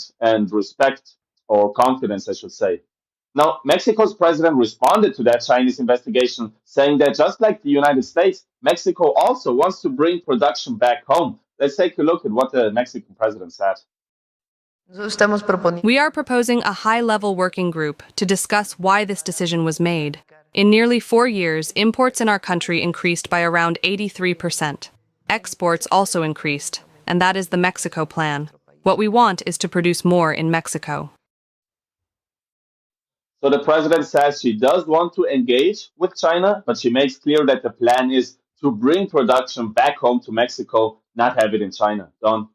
respect or confidence, I should say. Now, Mexico's president responded to that Chinese investigation, saying that just like the United States, Mexico also wants to bring production back home. Let's take a look at what the Mexican president said. We are proposing a high-level working group to discuss why this decision was made. In nearly 4 years, imports in our country increased by around 83%. Exports also increased, and that is the Mexico plan. What we want is to produce more in Mexico. So the president says she does want to engage with China, but she makes clear that the plan is to bring production back home to Mexico, not have it in China. Don?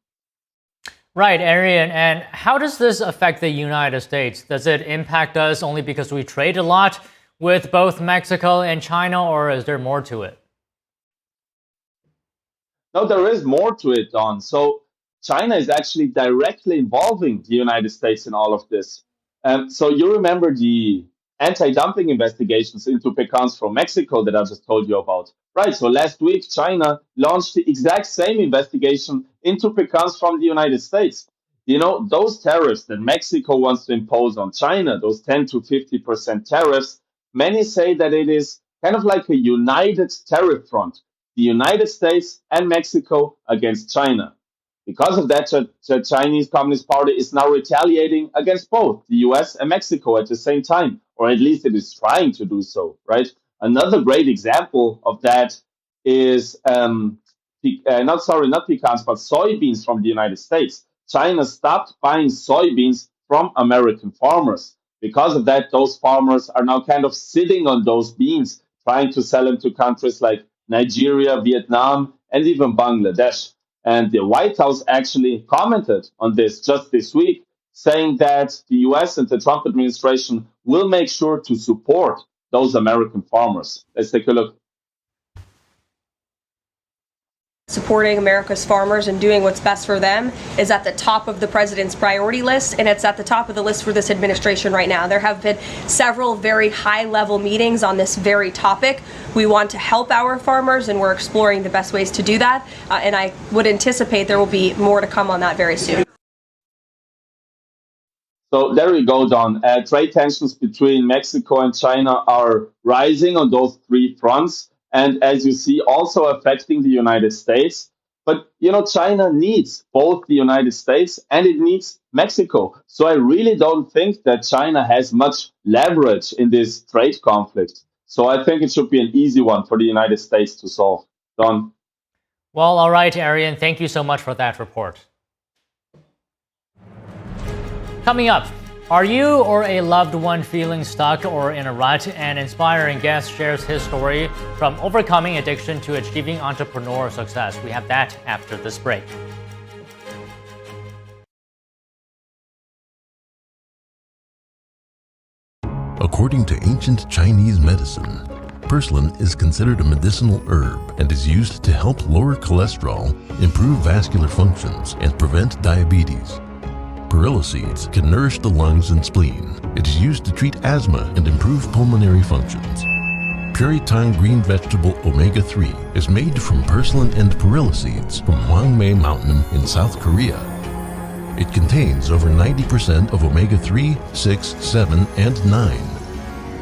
Right, Arian. And how does this affect the United States? Does it impact us only because we trade a lot with both Mexico and China, or is there more to it? No, there is more to it, Don. So China is actually directly involving the United States in all of this. So you remember the anti-dumping investigations into pecans from Mexico that I just told you about. Right, so last week, China launched the exact same investigation into pecans from the United States. those tariffs that Mexico wants to impose on China, those 10 to 50% tariffs, many say that it is kind of like a united tariff front, the United States and Mexico against China. Because of that, the Chinese Communist Party is now retaliating against both the US and Mexico at the same time, or at least it is trying to do so, right? Another great example of that is, not pecans, but soybeans from the United States. China stopped buying soybeans from American farmers. Because of that, those farmers are now kind of sitting on those beans, trying to sell them to countries like Nigeria, Vietnam, and even Bangladesh. And the White House actually commented on this just this week, saying that the US and the Trump administration will make sure to support those American farmers. Let's take a look. Supporting America's farmers and doing what's best for them is at the top of the president's priority list, and it's at the top of the list for this administration right now. There have been several very high-level meetings on this very topic. We want to help our farmers, and we're exploring the best ways to do that, and I would anticipate there will be more to come on that very soon. So there we go, Don. Trade tensions between Mexico and China are rising on those three fronts. And as you see, also affecting the United States. But, China needs both the United States and it needs Mexico. So I really don't think that China has much leverage in this trade conflict. So I think it should be an easy one for the United States to solve. Don? Well, all right, Arian, thank you so much for that report. Coming up, are you or a loved one feeling stuck or in a rut? An inspiring guest shares his story from overcoming addiction to achieving entrepreneurial success. We have that after this break. According to ancient Chinese medicine, purslane is considered a medicinal herb and is used to help lower cholesterol, improve vascular functions, and prevent diabetes. Perilla seeds can nourish the lungs and spleen. It is used to treat asthma and improve pulmonary functions. Puritang green vegetable omega-3 is made from purslane and perilla seeds from Hwangmae Mountain in South Korea. It contains over 90% of omega-3, 6, 7, and 9,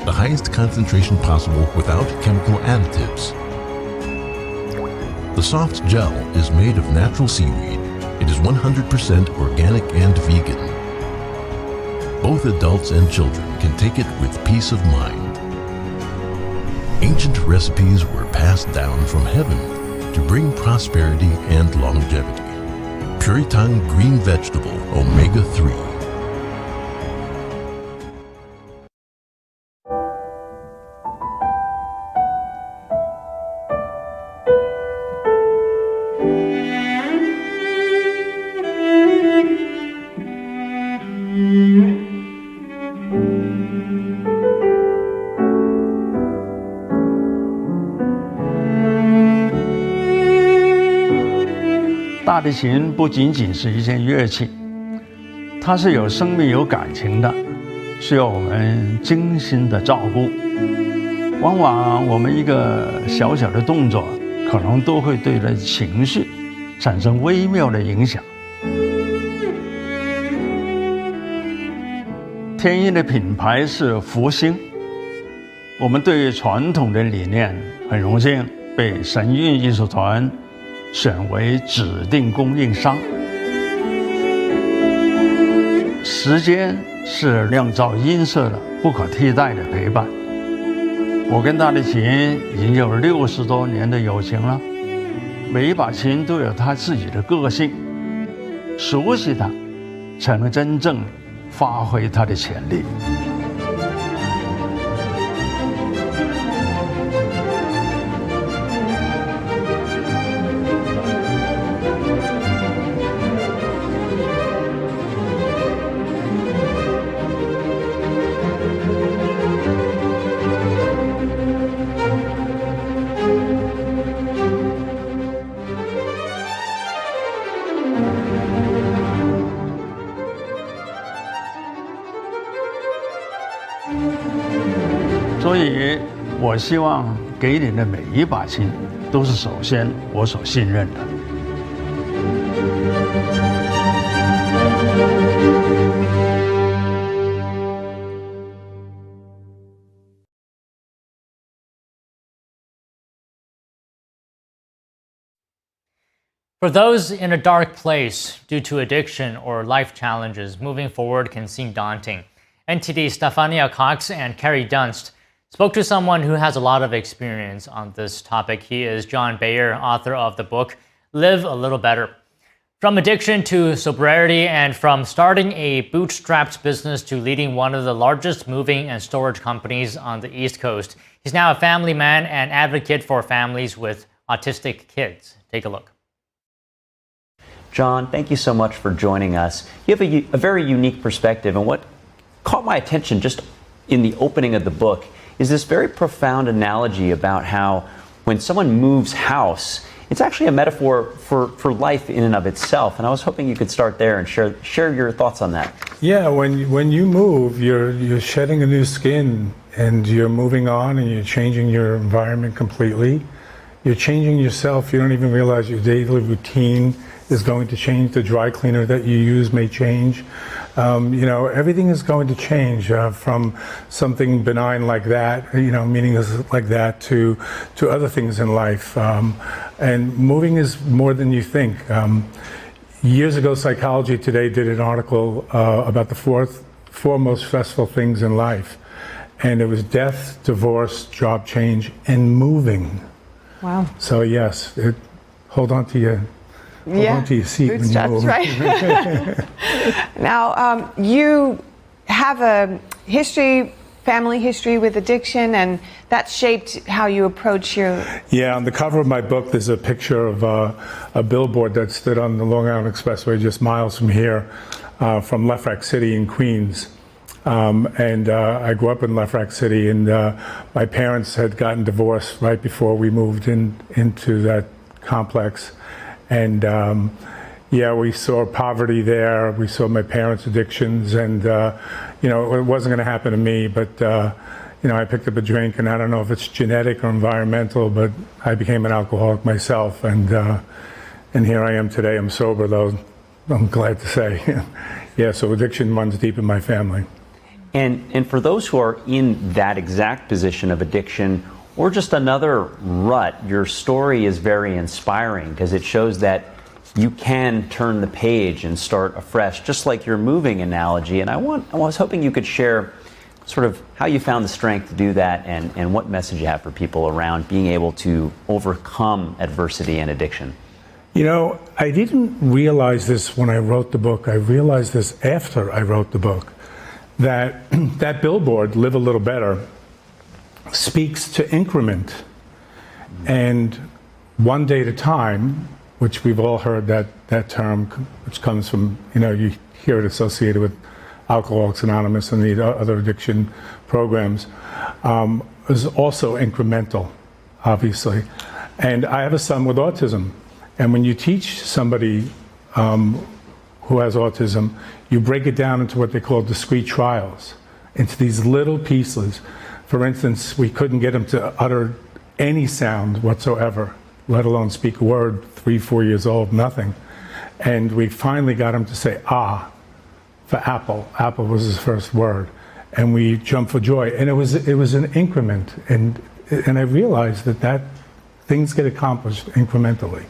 the highest concentration possible without chemical additives. The soft gel is made of natural seaweed. It is 100% organic and vegan. Both adults and children can take it with peace of mind. Ancient recipes were passed down from heaven to bring prosperity and longevity. Puritang green vegetable omega-3.大提琴不仅仅是一件乐器，它是有生命、有感情的，需要我们精心的照顾。往往我们一个小小的动作，可能都会对人情绪产生微妙的影响。天音的品牌是福星，我们对于传统的理念很荣幸被神韵艺术团选为指定供应商。时间是酿造音色的不可替代的陪伴。我跟大提琴已经有60多年的友情了，每一把琴都有它自己的个性，熟悉它，才能真正发挥它的潜力。所以我希望给你的每一把琴都是首先我所信任的。For those in a dark place due to addiction or life challenges, moving forward can seem daunting. NTD Stefania Cox and Carrie Dunst spoke to someone who has a lot of experience on this topic. He is John Bayer, author of the book Live a Little Better. From addiction to sobriety, and from starting a bootstrapped business to leading one of the largest moving and storage companies on the East Coast, he's now a family man and advocate for families with autistic kids. Take a look. John, thank you so much for joining us. You have a very unique perspective, and what caught my attention just in the opening of the book is this very profound analogy about how when someone moves house, it's actually a metaphor for life in and of itself. And I was hoping you could start there and share your thoughts on that. Yeah, when you move, you're shedding a new skin, and you're moving on, and you're changing your environment completely. You're changing yourself. You don't even realize your daily routine is going to change. The dry cleaner that you use may change. Everything is going to change from something benign like that, meaningless like that, to other things in life. And moving is more than you think. Years ago, Psychology Today did an article about the four most stressful things in life. And it was death, divorce, job change, and moving. Wow. So yes, hold on to your seat when you move. Right. Now, you have a family history with addiction, and that shaped how you approach your... Yeah, on the cover of my book, there's a picture of a billboard that stood on the Long Island Expressway just miles from here, from Lefrak City in Queens. I grew up in Lefrak City, and my parents had gotten divorced right before we moved into that complex. And we saw poverty there. We saw my parents' addictions, and it wasn't going to happen to me. But I picked up a drink, and I don't know if it's genetic or environmental, but I became an alcoholic myself, and here I am today. I'm sober, though. I'm glad to say. Yeah, so addiction runs deep in my family. And for those who are in that exact position of addiction, or just another rut, your story is very inspiring because it shows that you can turn the page and start afresh, just like your moving analogy. And I was hoping you could share sort of how you found the strength to do that, and what message you have for people around being able to overcome adversity and addiction. I didn't realize this when I wrote the book. I realized this after I wrote the book, that that billboard, Live a Little Better, speaks to increment and one day at a time, which we've all heard that term, which comes from, you hear it associated with Alcoholics Anonymous and the other addiction programs, is also incremental, obviously. And I have a son with autism, and when you teach somebody who has autism, you break it down into what they call discrete trials, into these little pieces. For instance, we couldn't get him to utter any sound whatsoever, let alone speak a word, 3-4 years old, nothing. And we finally got him to say, ah, for apple. Apple was his first word. And we jumped for joy. And it was an increment. And I realized that things get accomplished incrementally.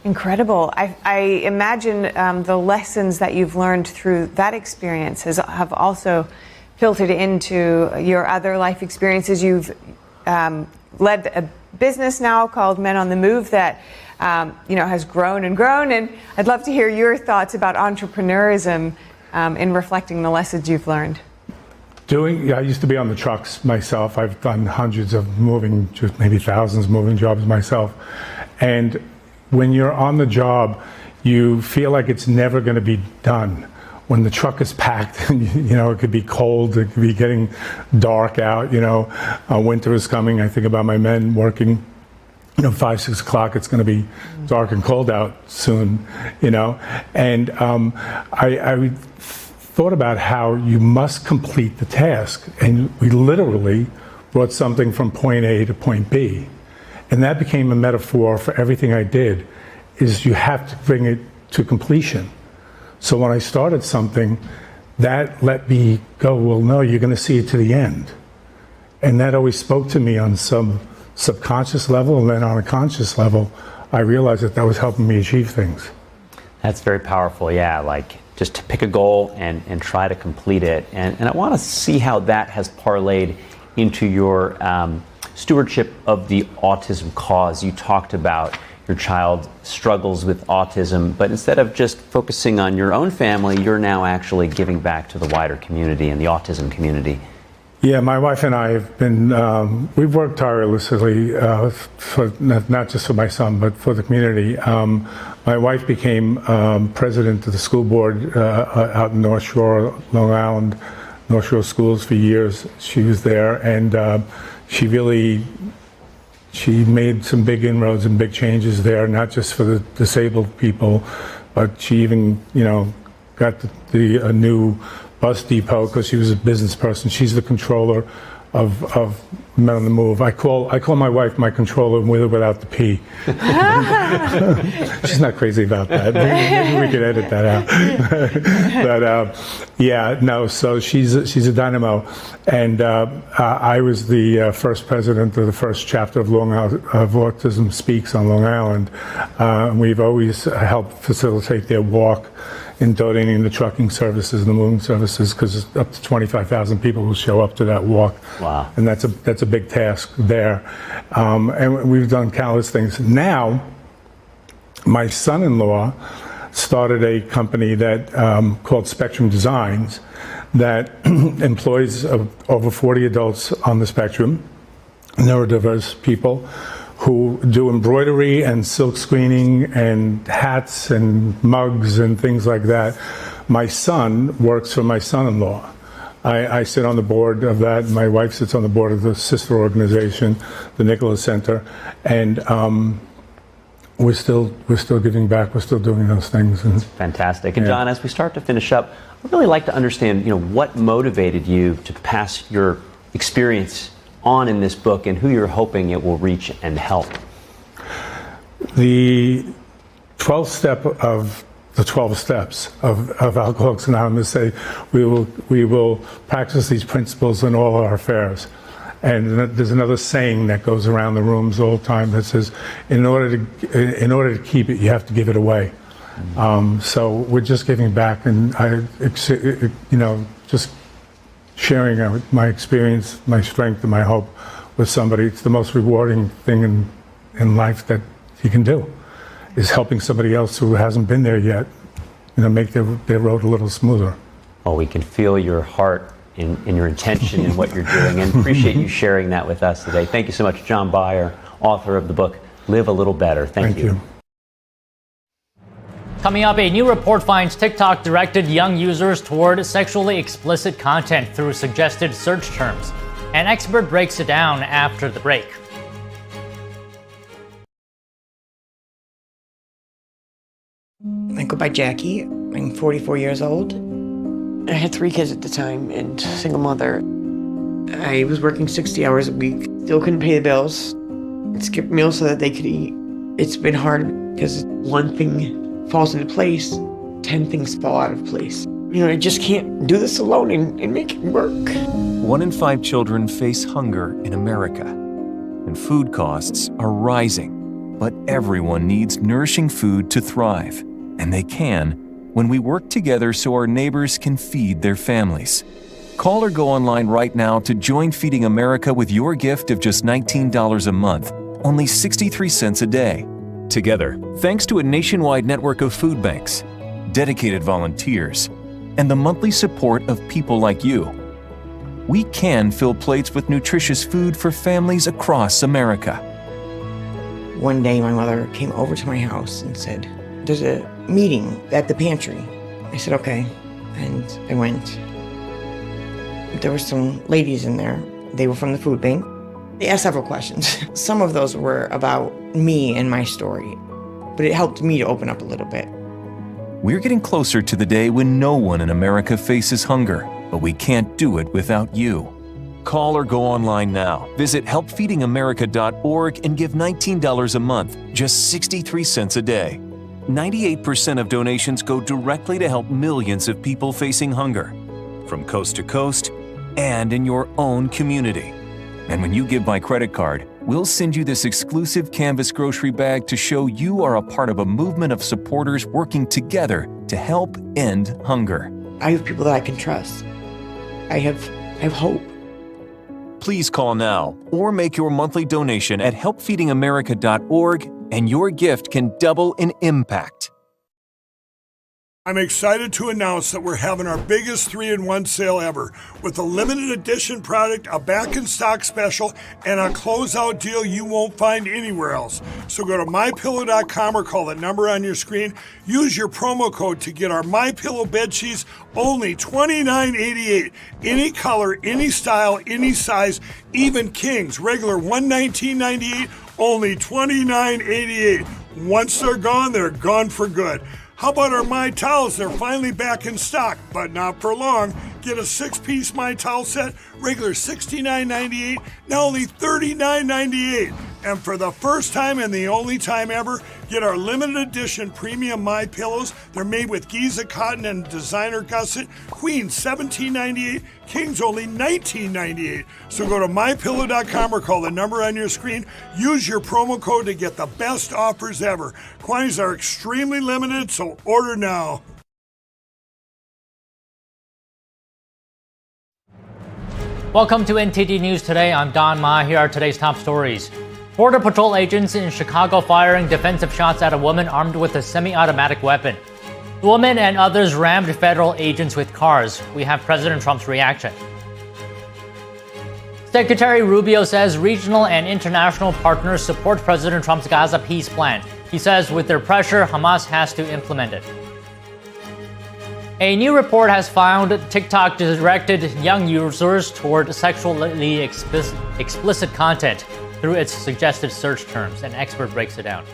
Incredible. I imagine the lessons that you've learned through that experience have also filtered into your other life experiences. You've led a business now called Men on the Move that has grown and grown. And I'd love to hear your thoughts about entrepreneurism in reflecting the lessons you've learned. I used to be on the trucks myself. I've done hundreds of maybe thousands of moving jobs myself. And when you're on the job, you feel like it's never going to be done. When the truck is packed, it could be cold, it could be getting dark out, winter is coming. I think about my men working, 5, 6 o'clock, it's going to be dark and cold out soon, And I thought about how you must complete the task. And we literally brought something from point A to point B. And that became a metaphor for everything I did, is you have to bring it to completion. So when I started something, that let me go, well, no, you're going to see it to the end. And that always spoke to me on some subconscious level, and then on a conscious level, I realized that was helping me achieve things. That's very powerful, yeah, like just to pick a goal and try to complete it. And I want to see how that has parlayed into your stewardship of the autism cause. You talked about your child struggles with autism, but instead of just focusing on your own family, you're now actually giving back to the wider community and the autism community. Yeah, my wife and I have been, we've worked tirelessly for not just for my son, but for the community. My wife became president of the school board out in North Shore, Long Island, North Shore Schools for years. She was there, and she made some big inroads and big changes there, not just for the disabled people, but she even, got a new bus depot because she was a business person. She's the controller of Men on the Move. I call my wife my controller with or without the P. She's not crazy about that. Maybe we could edit that out. But so she's a dynamo, and I was the first president of the first chapter of Autism Speaks on Long Island. We've always helped facilitate their walk in donating the trucking services and the moving services, because up to 25,000 people will show up to that walk. Wow. And that's a big task there. And we've done countless things. Now, my son-in-law started a company that called Spectrum Designs that employs over 40 adults on the spectrum, neurodiverse people, who do embroidery and silk screening and hats and mugs and things like that. My son works for my son-in-law. I sit on the board of that. My wife sits on the board of the sister organization, the Nicholas Center, and we're still giving back. We're still doing those things. And, fantastic. And John, as we start to finish up, I'd really like to understand, what motivated you to pass your experience on in this book, and who you're hoping it will reach and help. The 12th step of the 12 steps of Alcoholics Anonymous say we will practice these principles in all our affairs. And there's another saying that goes around the rooms all the time that says, in order to keep it, you have to give it away. So we're just giving back, and just sharing my experience, my strength, and my hope with somebody. It's the most rewarding thing in life that you can do, is helping somebody else who hasn't been there yet, make their road a little smoother. Well, we can feel your heart in your intention in what you're doing, and appreciate you sharing that with us today. Thank you so much, John Byer, author of the book, Live a Little Better. Thank you. Coming up, a new report finds TikTok directed young users toward sexually explicit content through suggested search terms. An expert breaks it down after the break. I go by Jackie. I'm 44 years old. I had 3 kids at the time and single mother. I was working 60 hours a week, still couldn't pay the bills. I'd skip meals so that they could eat. It's been hard because one thing falls into place, 10 things fall out of place. I just can't do this alone and make it work. 1 in 5 children face hunger in America, and food costs are rising. But everyone needs nourishing food to thrive, and they can when we work together so our neighbors can feed their families. Call or go online right now to join Feeding America with your gift of just $19 a month, only 63 cents a day. Together, thanks to a nationwide network of food banks, dedicated volunteers, and the monthly support of people like you, we can fill plates with nutritious food for families across America. One day my mother came over to my house and said, "There's a meeting at the pantry." I said, "Okay," and I went. There were some ladies in there. They were from the food bank. They asked several questions. Some of those were about me and my story, but it helped me to open up a little bit. We're getting closer to the day when no one in America faces hunger, but we can't do it without you. Call or go online now. Visit helpfeedingamerica.org and give $19 a month, just 63 cents a day. 98% of donations go directly to help millions of people facing hunger, from coast to coast and in your own community. And when you give by credit card, we'll send you this exclusive canvas grocery bag to show you are a part of a movement of supporters working together to help end hunger. I have people that I can trust. I have hope. Please call now or make your monthly donation at helpfeedingamerica.org, and your gift can double in impact. I'm excited to announce that we're having our biggest 3-in-1 sale ever with a limited edition product, a back in stock special, and a closeout deal you won't find anywhere else. So go to mypillow.com or call the number on your screen. Use your promo code to get our MyPillow bed sheets, only $29.88. Any color, any style, any size, even kings, regular $119.98, only $29.88. Once they're gone for good. How about our My Towels? They're finally back in stock, but not for long. Get a 6-piece My Towel set, regular $69.98, now only $39.98. And for the first time and the only time ever, get our limited edition premium My Pillows. They're made with Giza cotton and designer gusset. Queen $17.98, Kings only $19.98. So go to mypillow.com or call the number on your screen. Use your promo code to get the best offers ever. Quantities are extremely limited, so order now. Welcome to NTD News Today. I'm Don Ma. Here are today's top stories. Border Patrol agents in Chicago firing defensive shots at a woman armed with a semi-automatic weapon. The woman and others rammed federal agents with cars. We have President Trump's reaction. Secretary Rubio says regional and international partners support President Trump's Gaza peace plan. He says with their pressure, Hamas has to implement it. A new report has found TikTok directed young users toward sexually explicit content through its suggested search terms. An expert breaks it down.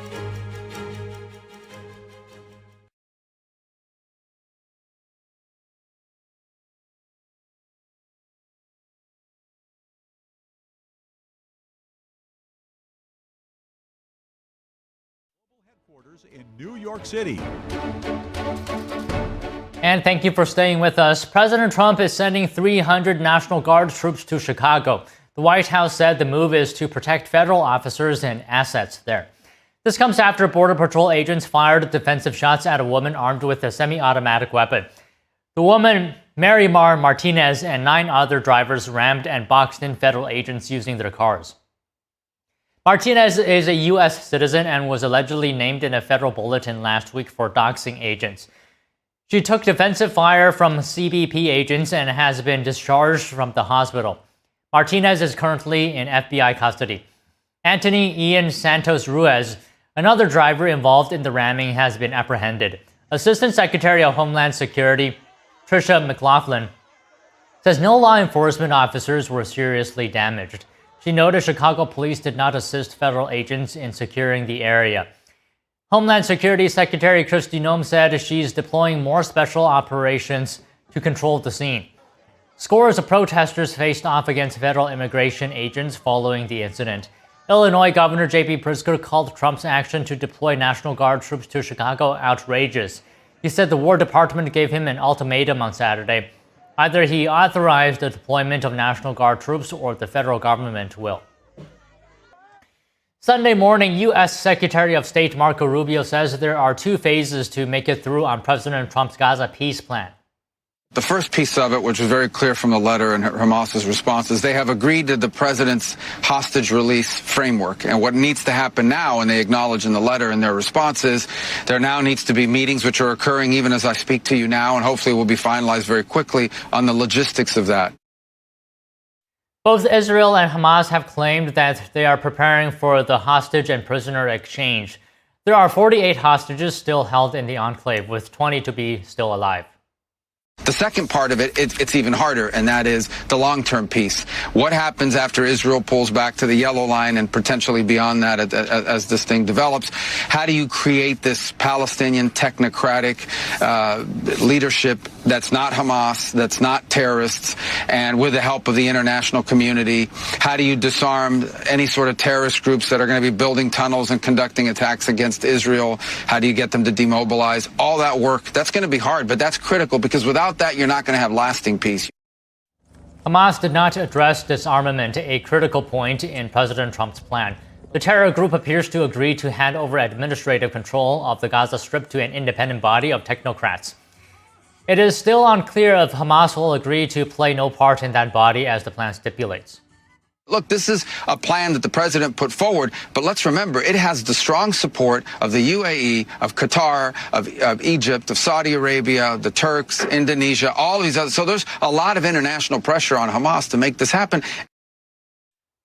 In New York City. And thank you for staying with us. President Trump is sending 300 National Guard troops to Chicago. The White House said the move is to protect federal officers and assets there. This comes after Border Patrol agents fired defensive shots at a woman armed with a semi-automatic weapon. The woman, Mary Mar Martinez, and 9 other drivers rammed and boxed in federal agents using their cars. Martinez is a U.S. citizen and was allegedly named in a federal bulletin last week for doxing agents. She took defensive fire from CBP agents and has been discharged from the hospital. Martinez is currently in FBI custody. Anthony Ian Santos Ruiz, another driver involved in the ramming, has been apprehended. Assistant Secretary of Homeland Security Tricia McLaughlin says no law enforcement officers were seriously damaged. She noted Chicago police did not assist federal agents in securing the area. Homeland Security Secretary Kristi Noem said she's deploying more special operations to control the scene. Scores of protesters faced off against federal immigration agents following the incident. Illinois Governor J.B. Pritzker called Trump's action to deploy National Guard troops to Chicago outrageous. He said the War Department gave him an ultimatum on Saturday. Either he authorized the deployment of National Guard troops or the federal government will. Sunday morning, U.S. Secretary of State Marco Rubio says there are 2 phases to make it through on President Trump's Gaza peace plan. The first piece of it, which was very clear from the letter and Hamas's response, is they have agreed to the president's hostage release framework. And what needs to happen now, and they acknowledge in the letter and their response, is there now needs to be meetings which are occurring even as I speak to you now, and hopefully will be finalized very quickly on the logistics of that. Both Israel and Hamas have claimed that they are preparing for the hostage and prisoner exchange. There are 48 hostages still held in the enclave, with 20 to be still alive. The second part of it, it's even harder, and that is the long-term piece. What happens after Israel pulls back to the yellow line and potentially beyond that as this thing develops? How do you create this Palestinian technocratic leadership that's not Hamas, that's not terrorists, and with the help of the international community? How do you disarm any sort of terrorist groups that are going to be building tunnels and conducting attacks against Israel? How do you get them to demobilize? All that work, that's going to be hard, but that's critical, because without that, you're not going to have lasting peace. Hamas did not address disarmament, a critical point in President Trump's plan. The terror group appears to agree to hand over administrative control of the Gaza Strip to an independent body of technocrats. It is still unclear if Hamas will agree to play no part in that body as the plan stipulates. Look, this is a plan that the president put forward, but let's remember, it has the strong support of the UAE, of Qatar, of Egypt, of Saudi Arabia, the Turks, Indonesia, all these others. So there's a lot of international pressure on Hamas to make this happen.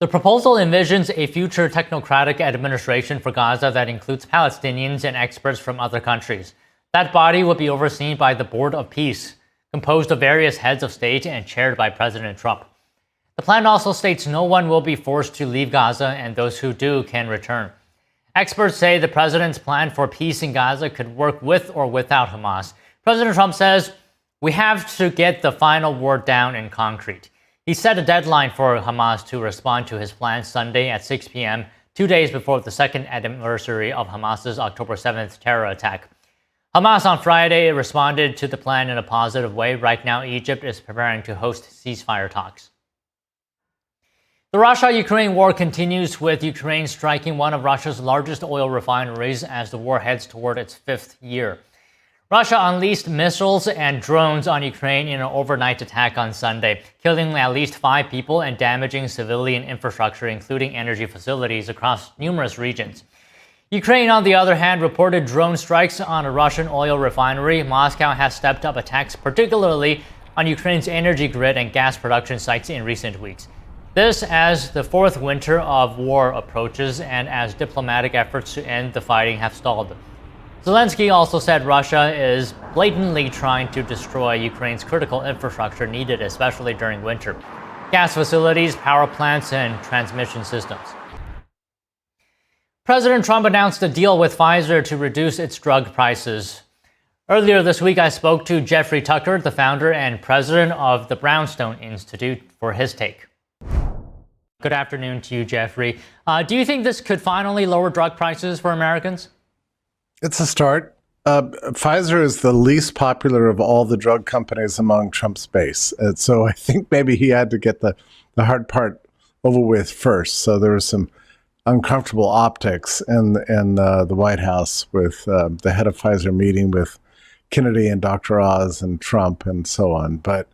The proposal envisions a future technocratic administration for Gaza that includes Palestinians and experts from other countries. That body would be overseen by the Board of Peace, composed of various heads of state and chaired by President Trump. The plan also states no one will be forced to leave Gaza, and those who do can return. Experts say the president's plan for peace in Gaza could work with or without Hamas. President Trump says, "We have to get the final word down in concrete." He set a deadline for Hamas to respond to his plan Sunday at 6 p.m., 2 days before the second anniversary of Hamas's October 7th terror attack. Hamas on Friday responded to the plan in a positive way. Right now, Egypt is preparing to host ceasefire talks. The Russia-Ukraine war continues, with Ukraine striking one of Russia's largest oil refineries as the war heads toward its fifth year. Russia unleashed missiles and drones on Ukraine in an overnight attack on Sunday, killing at least 5 people and damaging civilian infrastructure, including energy facilities across numerous regions. Ukraine, on the other hand, reported drone strikes on a Russian oil refinery. Moscow has stepped up attacks, particularly on Ukraine's energy grid and gas production sites in recent weeks. This as the fourth winter of war approaches and as diplomatic efforts to end the fighting have stalled. Zelensky also said Russia is blatantly trying to destroy Ukraine's critical infrastructure needed especially during winter: gas facilities, power plants, and transmission systems. President Trump announced a deal with Pfizer to reduce its drug prices. Earlier this week, I spoke to Jeffrey Tucker, the founder and president of the Brownstone Institute, for his take. Good afternoon to you, Jeffrey. Do you think this could finally lower drug prices for Americans? It's a start. Pfizer is the least popular of all the drug companies among Trump's base. And so I think maybe he had to get the hard part over with first. So there was some uncomfortable optics in the White House with the head of Pfizer meeting with Kennedy and Dr. Oz and Trump and so on. But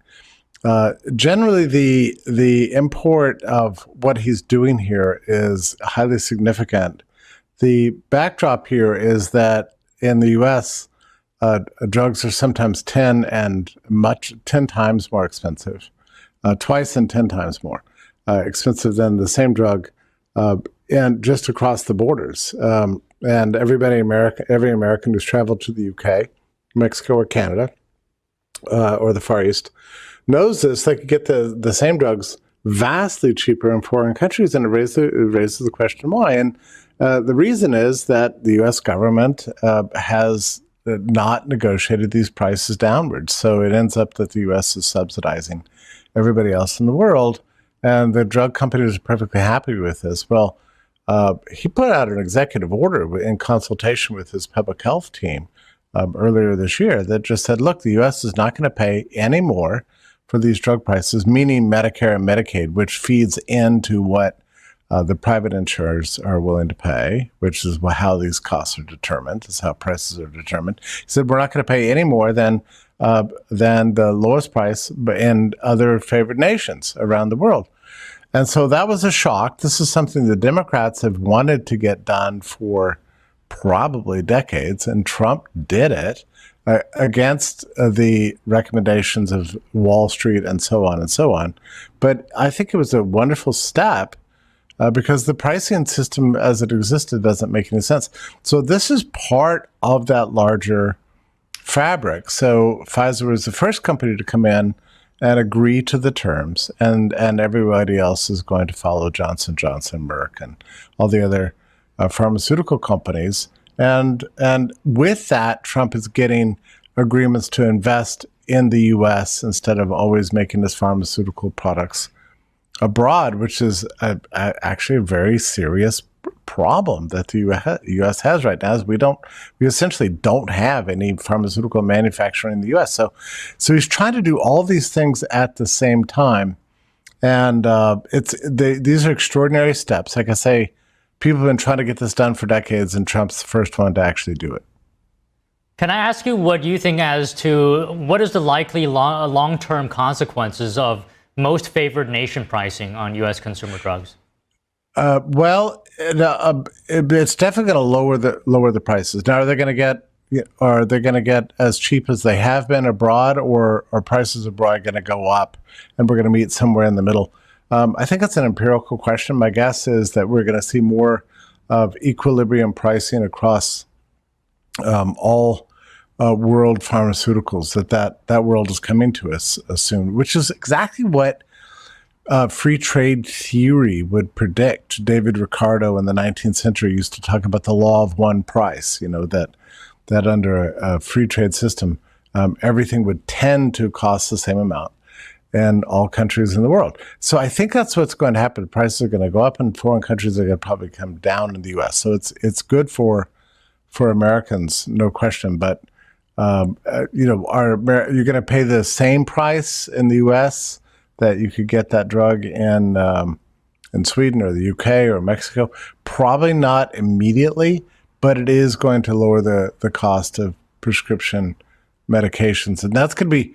generally, the import of what he's doing here is highly significant. The backdrop here is that in the U.S., drugs are sometimes 10 times more expensive, twice and 10 times more expensive than the same drug, and just across the borders. And every American who's traveled to the UK, Mexico, or Canada, or the Far East, knows this. They could get the same drugs vastly cheaper in foreign countries, and it raises the question why. And the reason is that the U.S. government has not negotiated these prices downwards. So it ends up that the U.S. is subsidizing everybody else in the world, and the drug companies are perfectly happy with this. Well, he put out an executive order in consultation with his public health team earlier this year that just said, look, the U.S. is not going to pay any more for these drug prices, meaning Medicare and Medicaid, which feeds into what the private insurers are willing to pay, which is how these costs are determined. That's how prices are determined. He said, we're not going to pay any more than the lowest price in other favored nations around the world. And so that was a shock. This is something the Democrats have wanted to get done for probably decades, and Trump did it against the recommendations of Wall Street and so on and so on. But I think it was a wonderful step because the pricing system as it existed doesn't make any sense. So this is part of that larger fabric. So Pfizer was the first company to come in and agree to the terms, and everybody else is going to follow Johnson & Johnson, Merck, and all the other pharmaceutical companies. And with that, Trump is getting agreements to invest in the U.S. instead of always making his pharmaceutical products abroad, which is actually a very serious problem that the U.S. has right now. Is we essentially don't have any pharmaceutical manufacturing in the U.S. So he's trying to do all these things at the same time, And these are extraordinary steps. Like I say, people have been trying to get this done for decades, and Trump's the first one to actually do it. Can I ask you what you think as to what is the likely long-term consequences of most favored nation pricing on U.S. consumer drugs? Well, it's definitely going to lower the prices. Now, are they going to get as cheap as they have been abroad, or are prices abroad going to go up, and we're going to meet somewhere in the middle? I think it's an empirical question. My guess is that we're going to see more of equilibrium pricing across all world pharmaceuticals. That world is coming to us soon, which is exactly what free trade theory would predict. David Ricardo in the 19th century used to talk about the law of one price, that under a free trade system, everything would tend to cost the same amount in all countries in the world. So I think that's what's going to happen. Prices are going to go up, and foreign countries are going to probably come down in the U.S. So it's good for Americans, no question. But you're going to pay the same price in the U.S. that you could get that drug in Sweden or the U.K. or Mexico? Probably not immediately, but it is going to lower the cost of prescription medications, and that's going to be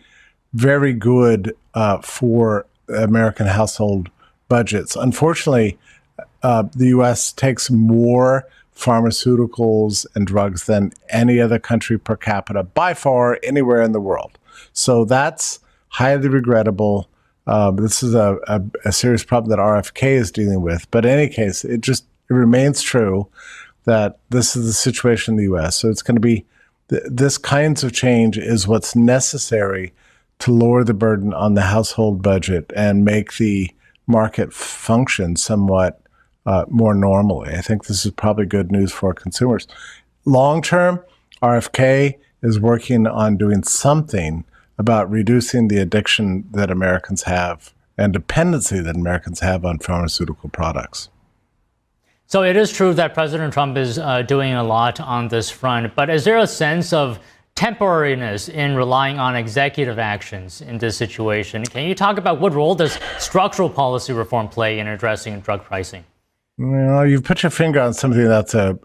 very good for American household budgets. Unfortunately, the U.S. takes more pharmaceuticals and drugs than any other country per capita by far anywhere in the world. So that's highly regrettable. This is a serious problem that RFK is dealing with. But in any case, it remains true that this is the situation in the U.S. So it's going to be this kinds of change is what's necessary to lower the burden on the household budget and make the market function somewhat more normally. I think this is probably good news for consumers. Long term, RFK is working on doing something about reducing the addiction that Americans have and dependency that Americans have on pharmaceutical products. So it is true that President Trump is doing a lot on this front, but is there a sense of temporariness in relying on executive actions in this situation? Can you talk about what role does structural policy reform play in addressing drug pricing? Well, you've put your finger on something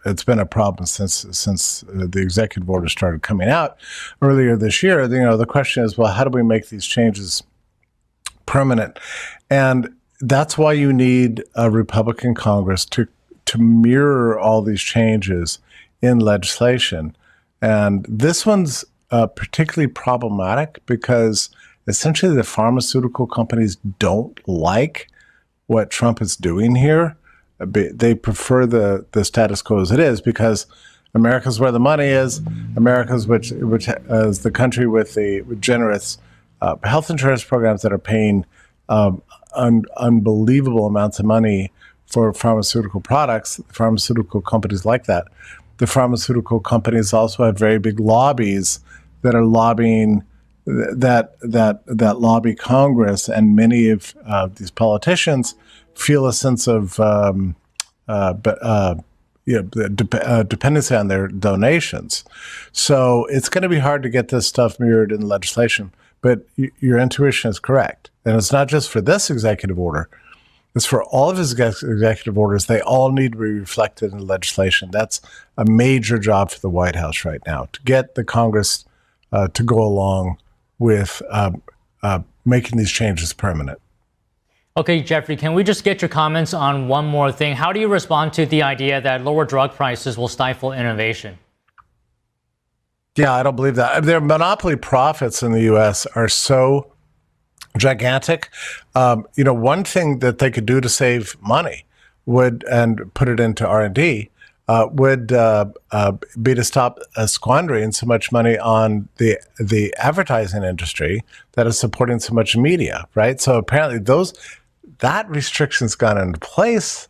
it's been a problem since the executive order started coming out earlier this year. The question is, well, how do we make these changes permanent? And that's why you need a Republican Congress to mirror all these changes in legislation. And this one's particularly problematic because essentially the pharmaceutical companies don't like what Trump is doing here. They prefer the status quo as it is because America's where the money is. America's which is the country with generous health insurance programs that are paying unbelievable amounts of money for pharmaceutical products. Pharmaceutical companies like that. The pharmaceutical companies also have very big lobbies that are lobbying that lobby Congress, and many of these politicians feel a sense of dependency on their donations. So it's going to be hard to get this stuff mirrored in legislation. But your intuition is correct, and it's not just for this executive order. It's for all of his executive orders. They all need to be reflected in legislation. That's a major job for the White House right now, to get the Congress to go along with making these changes permanent. Okay, Jeffrey, can we just get your comments on one more thing? How do you respond to the idea that lower drug prices will stifle innovation? Yeah, I don't believe that. Their monopoly profits in the U.S. are so gigantic. One thing that they could do to save money and put it into R&D would be to stop squandering so much money on the advertising industry that is supporting so much media, right? So apparently that restriction's gone into place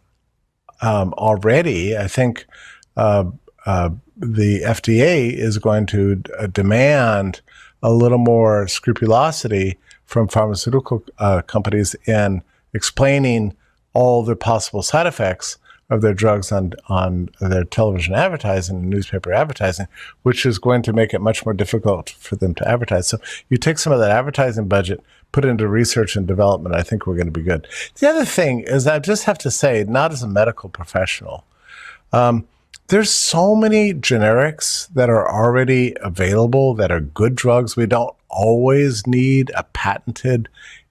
already. I think the FDA is going to demand a little more scrupulosity from pharmaceutical companies in explaining all the possible side effects of their drugs on their television advertising and newspaper advertising, which is going to make it much more difficult for them to advertise. So you take some of that advertising budget, put it into research and development, I think we're going to be good. The other thing is, I just have to say, not as a medical professional, there's so many generics that are already available that are good drugs. We don't always need a patented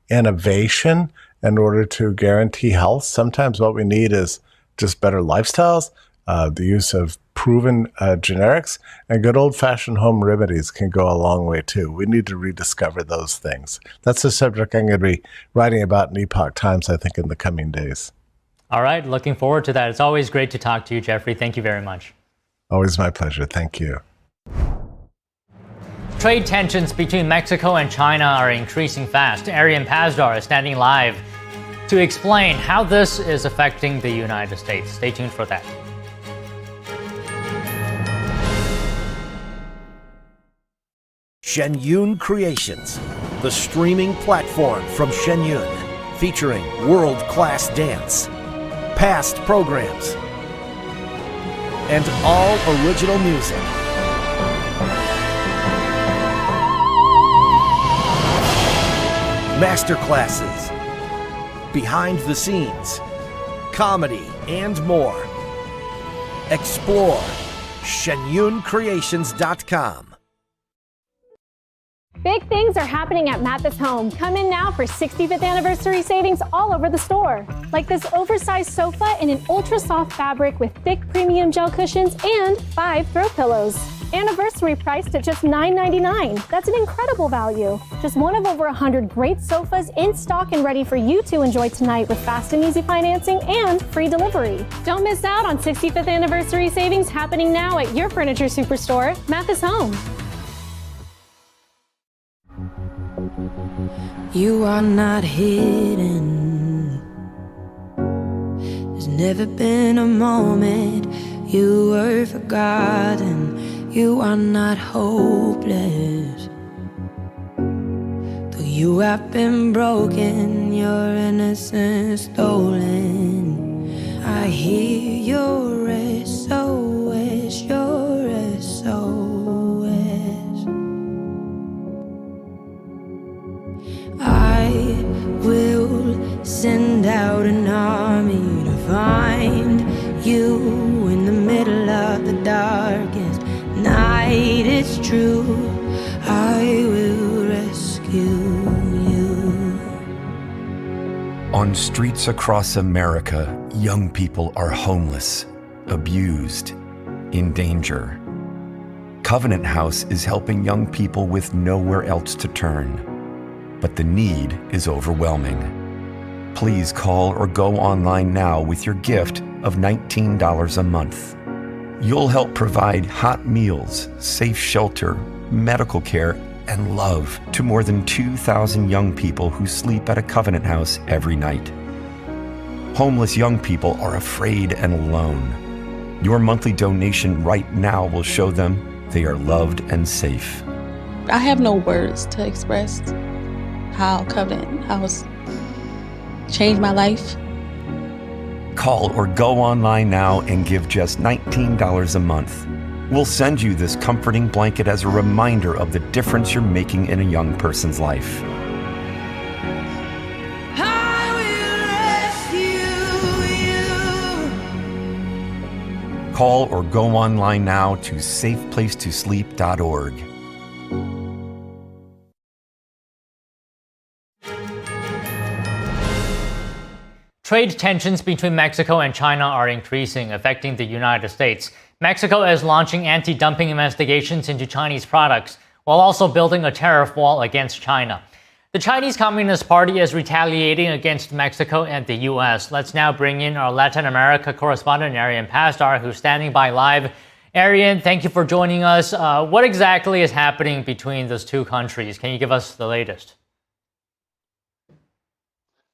innovation in order to guarantee health. Sometimes what we need is just better lifestyles, the use of proven generics, and good old-fashioned home remedies can go a long way too. We need to rediscover those things. That's a subject I'm going to be writing about in Epoch Times, I think, in the coming days. All right, looking forward to that. It's always great to talk to you, Jeffrey. Thank you very much. Always my pleasure. Thank you. Trade tensions between Mexico and China are increasing fast. Arian Pazdar is standing live to explain how this is affecting the United States. Stay tuned for that. Shenyun Creations, the streaming platform from Shenyun, featuring world-class dance, past programs, and all original music. Masterclasses, behind the scenes, comedy, and more. Explore shenyuncreations.com. Big things are happening at Mathis Home. Come in now for 65th anniversary savings all over the store. Like this oversized sofa in an ultra soft fabric with thick premium gel cushions and 5 throw pillows. Anniversary priced at just $9.99. That's an incredible value. Just one of over 100 great sofas in stock and ready for you to enjoy tonight with fast and easy financing and free delivery. Don't miss out on 65th anniversary savings happening now at your furniture superstore, Mathis Home. You are not hidden. There's never been a moment you were forgotten. You are not hopeless. Though you have been broken, your innocence stolen. I hear your SOS, your SOS. I will send out an army to find you in the middle of the darkest night. It's true, I will rescue you. On streets across America, young people are homeless, abused, in danger. Covenant House is helping young people with nowhere else to turn. But the need is overwhelming. Please call or go online now with your gift of $19 a month. You'll help provide hot meals, safe shelter, medical care, and love to more than 2,000 young people who sleep at a Covenant House every night. Homeless young people are afraid and alone. Your monthly donation right now will show them they are loved and safe. I have no words to express how Covenant House changed my life. Call or go online now and give just $19 a month. We'll send you this comforting blanket as a reminder of the difference you're making in a young person's life. Call or go online now to safeplacetosleep.org. Trade tensions between Mexico and China are increasing, affecting the United States. Mexico is launching anti-dumping investigations into Chinese products, while also building a tariff wall against China. The Chinese Communist Party is retaliating against Mexico and the U.S. Let's now bring in our Latin America correspondent, Arian Pazdar, who's standing by live. Arian, thank you for joining us. What exactly is happening between those two countries? Can you give us the latest?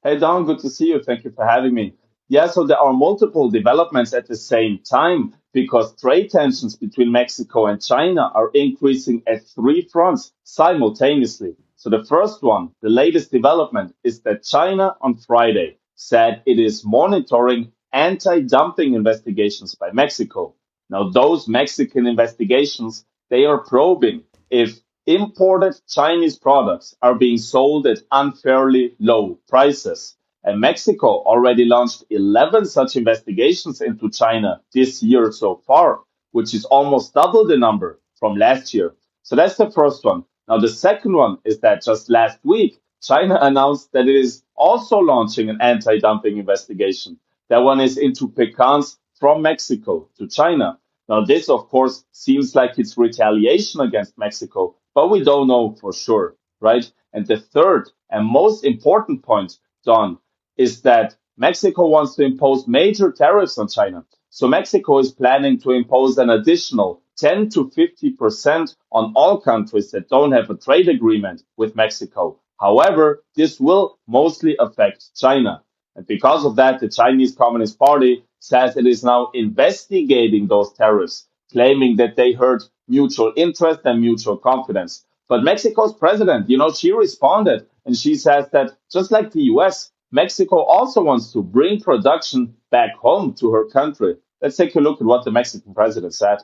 Hey, Don, good to see you. Thank you for having me. Yeah, so there are multiple developments at the same time because trade tensions between Mexico and China are increasing at 3 fronts simultaneously. So the first one, the latest development, is that China on Friday said it is monitoring anti-dumping investigations by Mexico. Now, those Mexican investigations, they are probing if imported Chinese products are being sold at unfairly low prices. And Mexico already launched 11 such investigations into China this year so far, which is almost double the number from last year. So that's the first one. Now, the second one is that just last week, China announced that it is also launching an anti-dumping investigation. That one is into pecans from Mexico to China. Now, this, of course, seems like it's retaliation against Mexico, but we don't know for sure, right? And the third and most important point, Don, is that Mexico wants to impose major tariffs on China. So Mexico is planning to impose an additional 10 to 50% on all countries that don't have a trade agreement with Mexico. However, this will mostly affect China. And because of that, the Chinese Communist Party says it is now investigating those tariffs, claiming that they hurt mutual interest and mutual confidence. But Mexico's president, she responded and she says that just like the US, Mexico also wants to bring production back home to her country. Let's take a look at what the Mexican president said.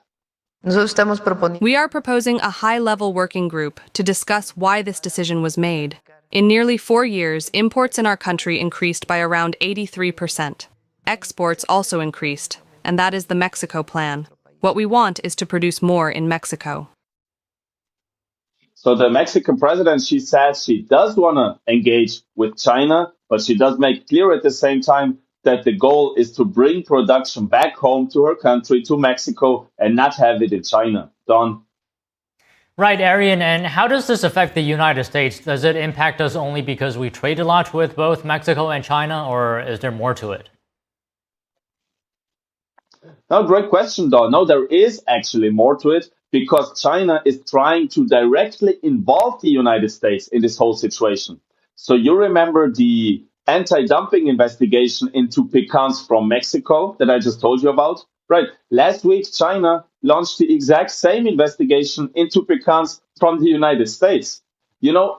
We are proposing a high-level working group to discuss why this decision was made. In nearly 4 years, imports in our country increased by around 83%. Exports also increased, and that is the Mexico plan. What we want is to produce more in Mexico. So the Mexican president, she says she does want to engage with China, but she does make clear at the same time that the goal is to bring production back home to her country, to Mexico, and not have it in China. Don? Right, Arian. And how does this affect the United States? Does it impact us only because we trade a lot with both Mexico and China, or is there more to it? No, great question, Don. No, there is actually more to it because China is trying to directly involve the United States in this whole situation. So you remember the anti-dumping investigation into pecans from Mexico that I just told you about? Right. Last week, China launched the exact same investigation into pecans from the United States.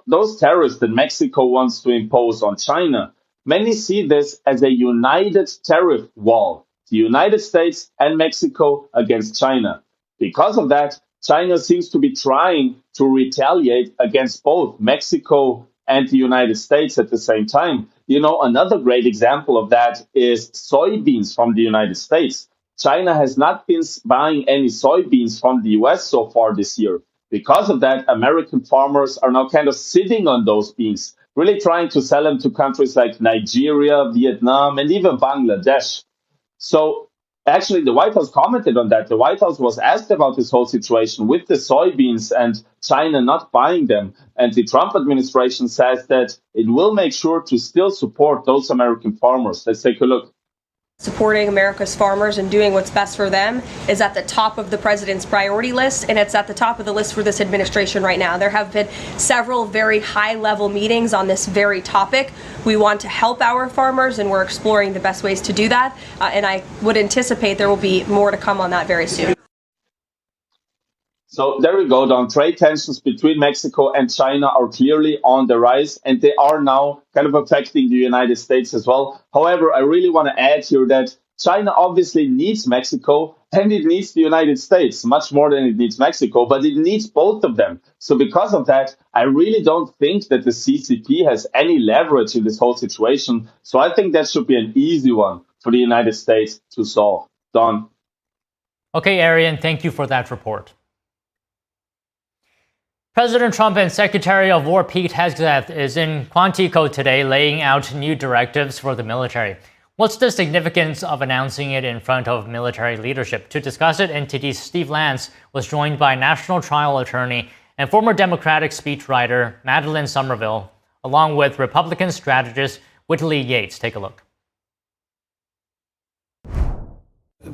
Those tariffs that Mexico wants to impose on China, many see this as a united tariff wall, the United States and Mexico against China. Because of that, China seems to be trying to retaliate against both Mexico and the United States at the same time. Another great example of that is soybeans from the United States. China has not been buying any soybeans from the US so far this year. Because of that, American farmers are now kind of sitting on those beans, really trying to sell them to countries like Nigeria, Vietnam, and even Bangladesh. So actually, the White House commented on that. The White House was asked about this whole situation with the soybeans and China not buying them. And the Trump administration says that it will make sure to still support those American farmers. Let's take a look. Supporting America's farmers and doing what's best for them is at the top of the president's priority list, and it's at the top of the list for this administration right now. There have been several very high-level meetings on this very topic. We want to help our farmers, and we're exploring the best ways to do that, and I would anticipate there will be more to come on that very soon. So there we go, Don. Trade tensions between Mexico and China are clearly on the rise, and they are now kind of affecting the United States as well. However, I really want to add here that China obviously needs Mexico and it needs the United States much more than it needs Mexico, but it needs both of them. So because of that, I really don't think that the CCP has any leverage in this whole situation. So I think that should be an easy one for the United States to solve. Don? Okay, Arian, thank you for that report. President Trump and Secretary of War Pete Hegseth is in Quantico today laying out new directives for the military. What's the significance of announcing it in front of military leadership? To discuss it, NTD's Steve Lance was joined by national trial attorney and former Democratic speechwriter Madeleine Somerville, along with Republican strategist Whitley Yates. Take a look.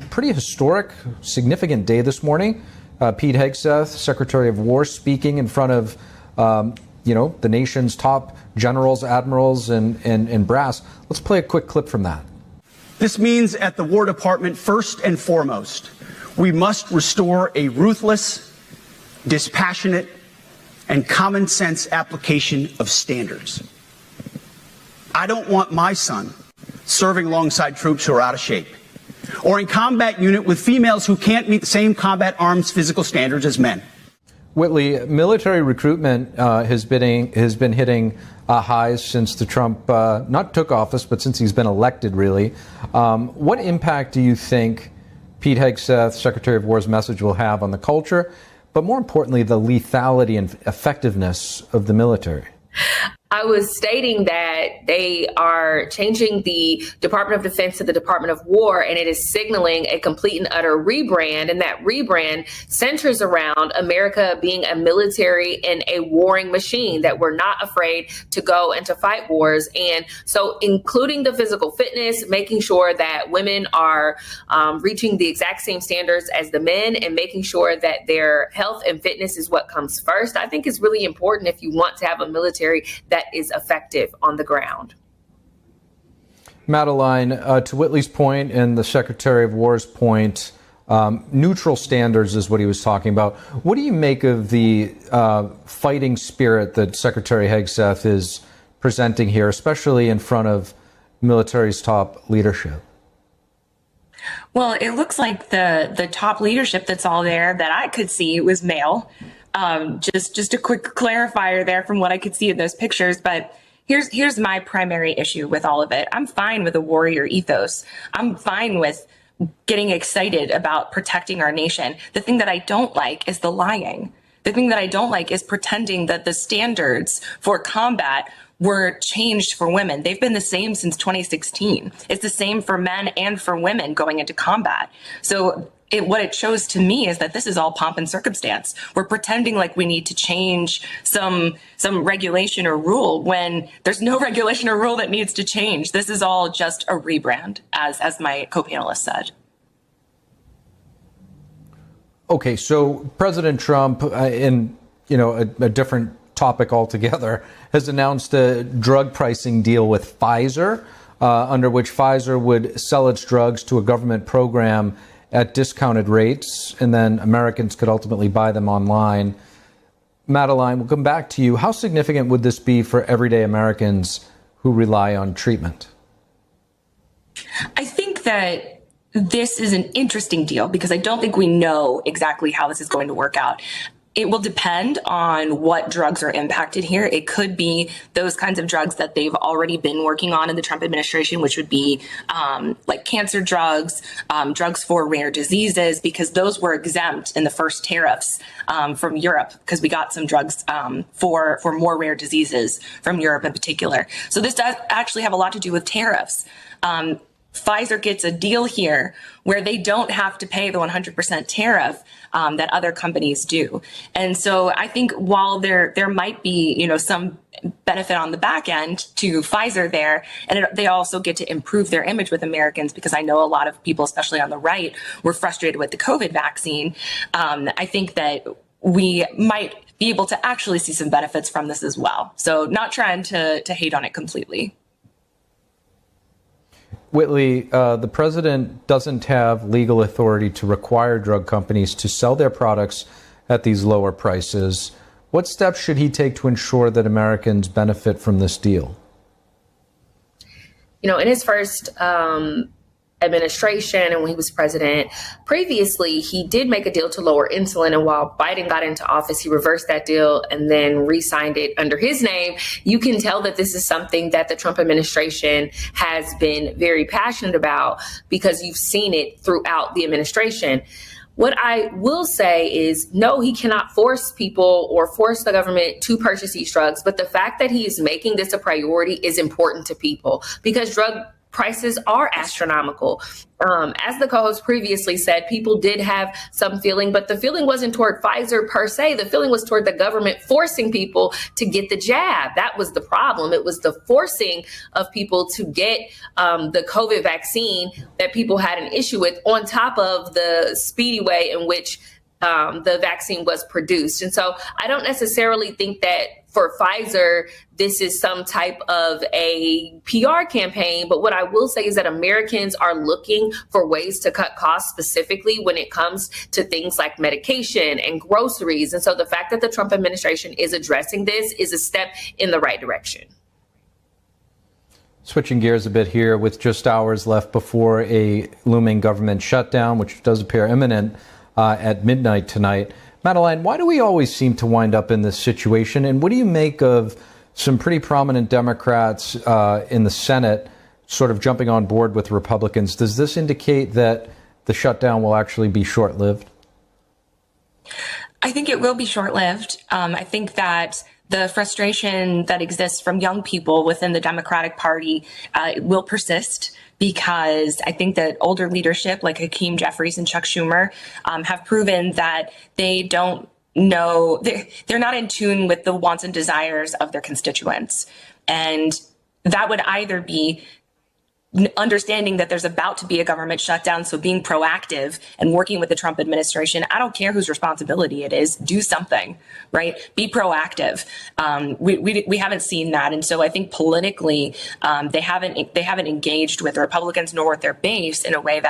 Pretty historic, significant day this morning. Pete Hegseth, Secretary of War, speaking in front of, the nation's top generals, admirals, and brass. Let's play a quick clip from that. This means at the War Department, first and foremost, we must restore a ruthless, dispassionate, and common sense application of standards. I don't want my son serving alongside troops who are out of shape, or in combat unit with females who can't meet the same combat arms physical standards as men. Whitley, military recruitment has been hitting highs since the Trump not took office, but since he's been elected, really. What impact do you think Pete Hegseth, Secretary of War's message, will have on the culture, but more importantly, the lethality and effectiveness of the military? I was stating that they are changing the Department of Defense to the Department of War, and it is signaling a complete and utter rebrand. And that rebrand centers around America being a military and a warring machine, that we're not afraid to go and to fight wars. And so including the physical fitness, making sure that women are reaching the exact same standards as the men, and making sure that their health and fitness is what comes first, I think is really important if you want to have a military that is effective on the ground. Madeline, to Whitley's point and the Secretary of War's point, neutral standards is what he was talking about. What do you make of the fighting spirit that Secretary Hegseth is presenting here, especially in front of military's top leadership? Well, it looks like the top leadership that's all there that I could see was male. Just a quick clarifier there from what I could see in those pictures. But here's my primary issue with all of it. I'm fine with a warrior ethos. I'm fine with getting excited about protecting our nation. The thing that I don't like is the lying. The thing that I don't like is pretending that the standards for combat were changed for women. They've been the same since 2016. It's the same for men and for women going into combat. So what it shows to me is that this is all pomp and circumstance. We're pretending like we need to change some regulation or rule when there's no regulation or rule that needs to change. This is all just a rebrand, as my co-panelist said. Okay, so President Trump, in a different topic altogether, has announced a drug pricing deal with Pfizer, under which Pfizer would sell its drugs to a government program at discounted rates, and then Americans could ultimately buy them online. Madeline, we'll come back to you. How significant would this be for everyday Americans who rely on treatment? I think that this is an interesting deal because I don't think we know exactly how this is going to work out. It will depend on what drugs are impacted here. It could be those kinds of drugs that they've already been working on in the Trump administration, which would be like cancer drugs, drugs for rare diseases, because those were exempt in the first tariffs from Europe, because we got some drugs for more rare diseases from Europe in particular. So this does actually have a lot to do with tariffs. Pfizer gets a deal here where they don't have to pay the 100% tariff that other companies do. And so I think while there might be, some benefit on the back end to Pfizer there, and they also get to improve their image with Americans, because I know a lot of people, especially on the right, were frustrated with the COVID vaccine. I think that we might be able to actually see some benefits from this as well. So not trying to hate on it completely. Whitley, the president doesn't have legal authority to require drug companies to sell their products at these lower prices. What steps should he take to ensure that Americans benefit from this deal? In his first administration and when he was president, previously he did make a deal to lower insulin, and while Biden got into office, he reversed that deal and then re-signed it under his name. You can tell that this is something that the Trump administration has been very passionate about, because you've seen it throughout the administration. What I will say is, no, he cannot force people or force the government to purchase these drugs. But the fact that he is making this a priority is important to people, because drug prices are astronomical. As the co-host previously said, people did have some feeling, but the feeling wasn't toward Pfizer per se. The feeling was toward the government forcing people to get the jab. That was the problem. It was the forcing of people to get the COVID vaccine that people had an issue with, on top of the speedy way in which the vaccine was produced. And so I don't necessarily think that for Pfizer, this is some type of a PR campaign. But what I will say is that Americans are looking for ways to cut costs, specifically when it comes to things like medication and groceries. And so the fact that the Trump administration is addressing this is a step in the right direction. Switching gears a bit here, with just hours left before a looming government shutdown, which does appear imminent at midnight tonight. Madeline, why do we always seem to wind up in this situation? And what do you make of some pretty prominent Democrats in the Senate sort of jumping on board with Republicans? Does this indicate that the shutdown will actually be short-lived? I think it will be short-lived. I think that the frustration that exists from young people within the Democratic Party will persist, because I think that older leadership like Hakeem Jeffries and Chuck Schumer have proven that they don't know, they're not in tune with the wants and desires of their constituents. And that would either be understanding that there's about to be a government shutdown, so being proactive and working with the Trump administration. I don't care whose responsibility it is, do something, right? Be proactive. We haven't seen that, and so I think politically they haven't engaged with the Republicans nor with their base in a way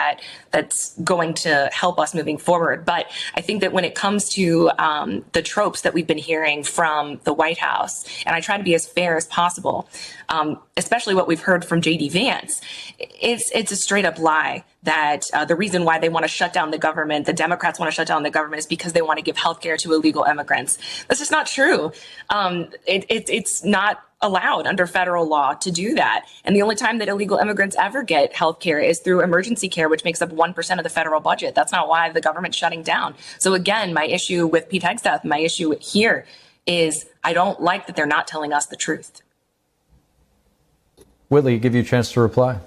that's going to help us moving forward. But I think that when it comes to the tropes that we've been hearing from the White House, and I try to be as fair as possible, especially what we've heard from J.D. Vance, it's a straight up lie that the reason why they want to shut down the government, the Democrats want to shut down the government, is because they want to give health care to illegal immigrants. That's just not true. It's not allowed under federal law to do that. And the only time that illegal immigrants ever get health care is through emergency care, which makes up 1% of the federal budget. That's not why the government's shutting down. So again, my issue with Pete Hegseth, my issue here is I don't like that they're not telling us the truth. Whitley, give you a chance to reply.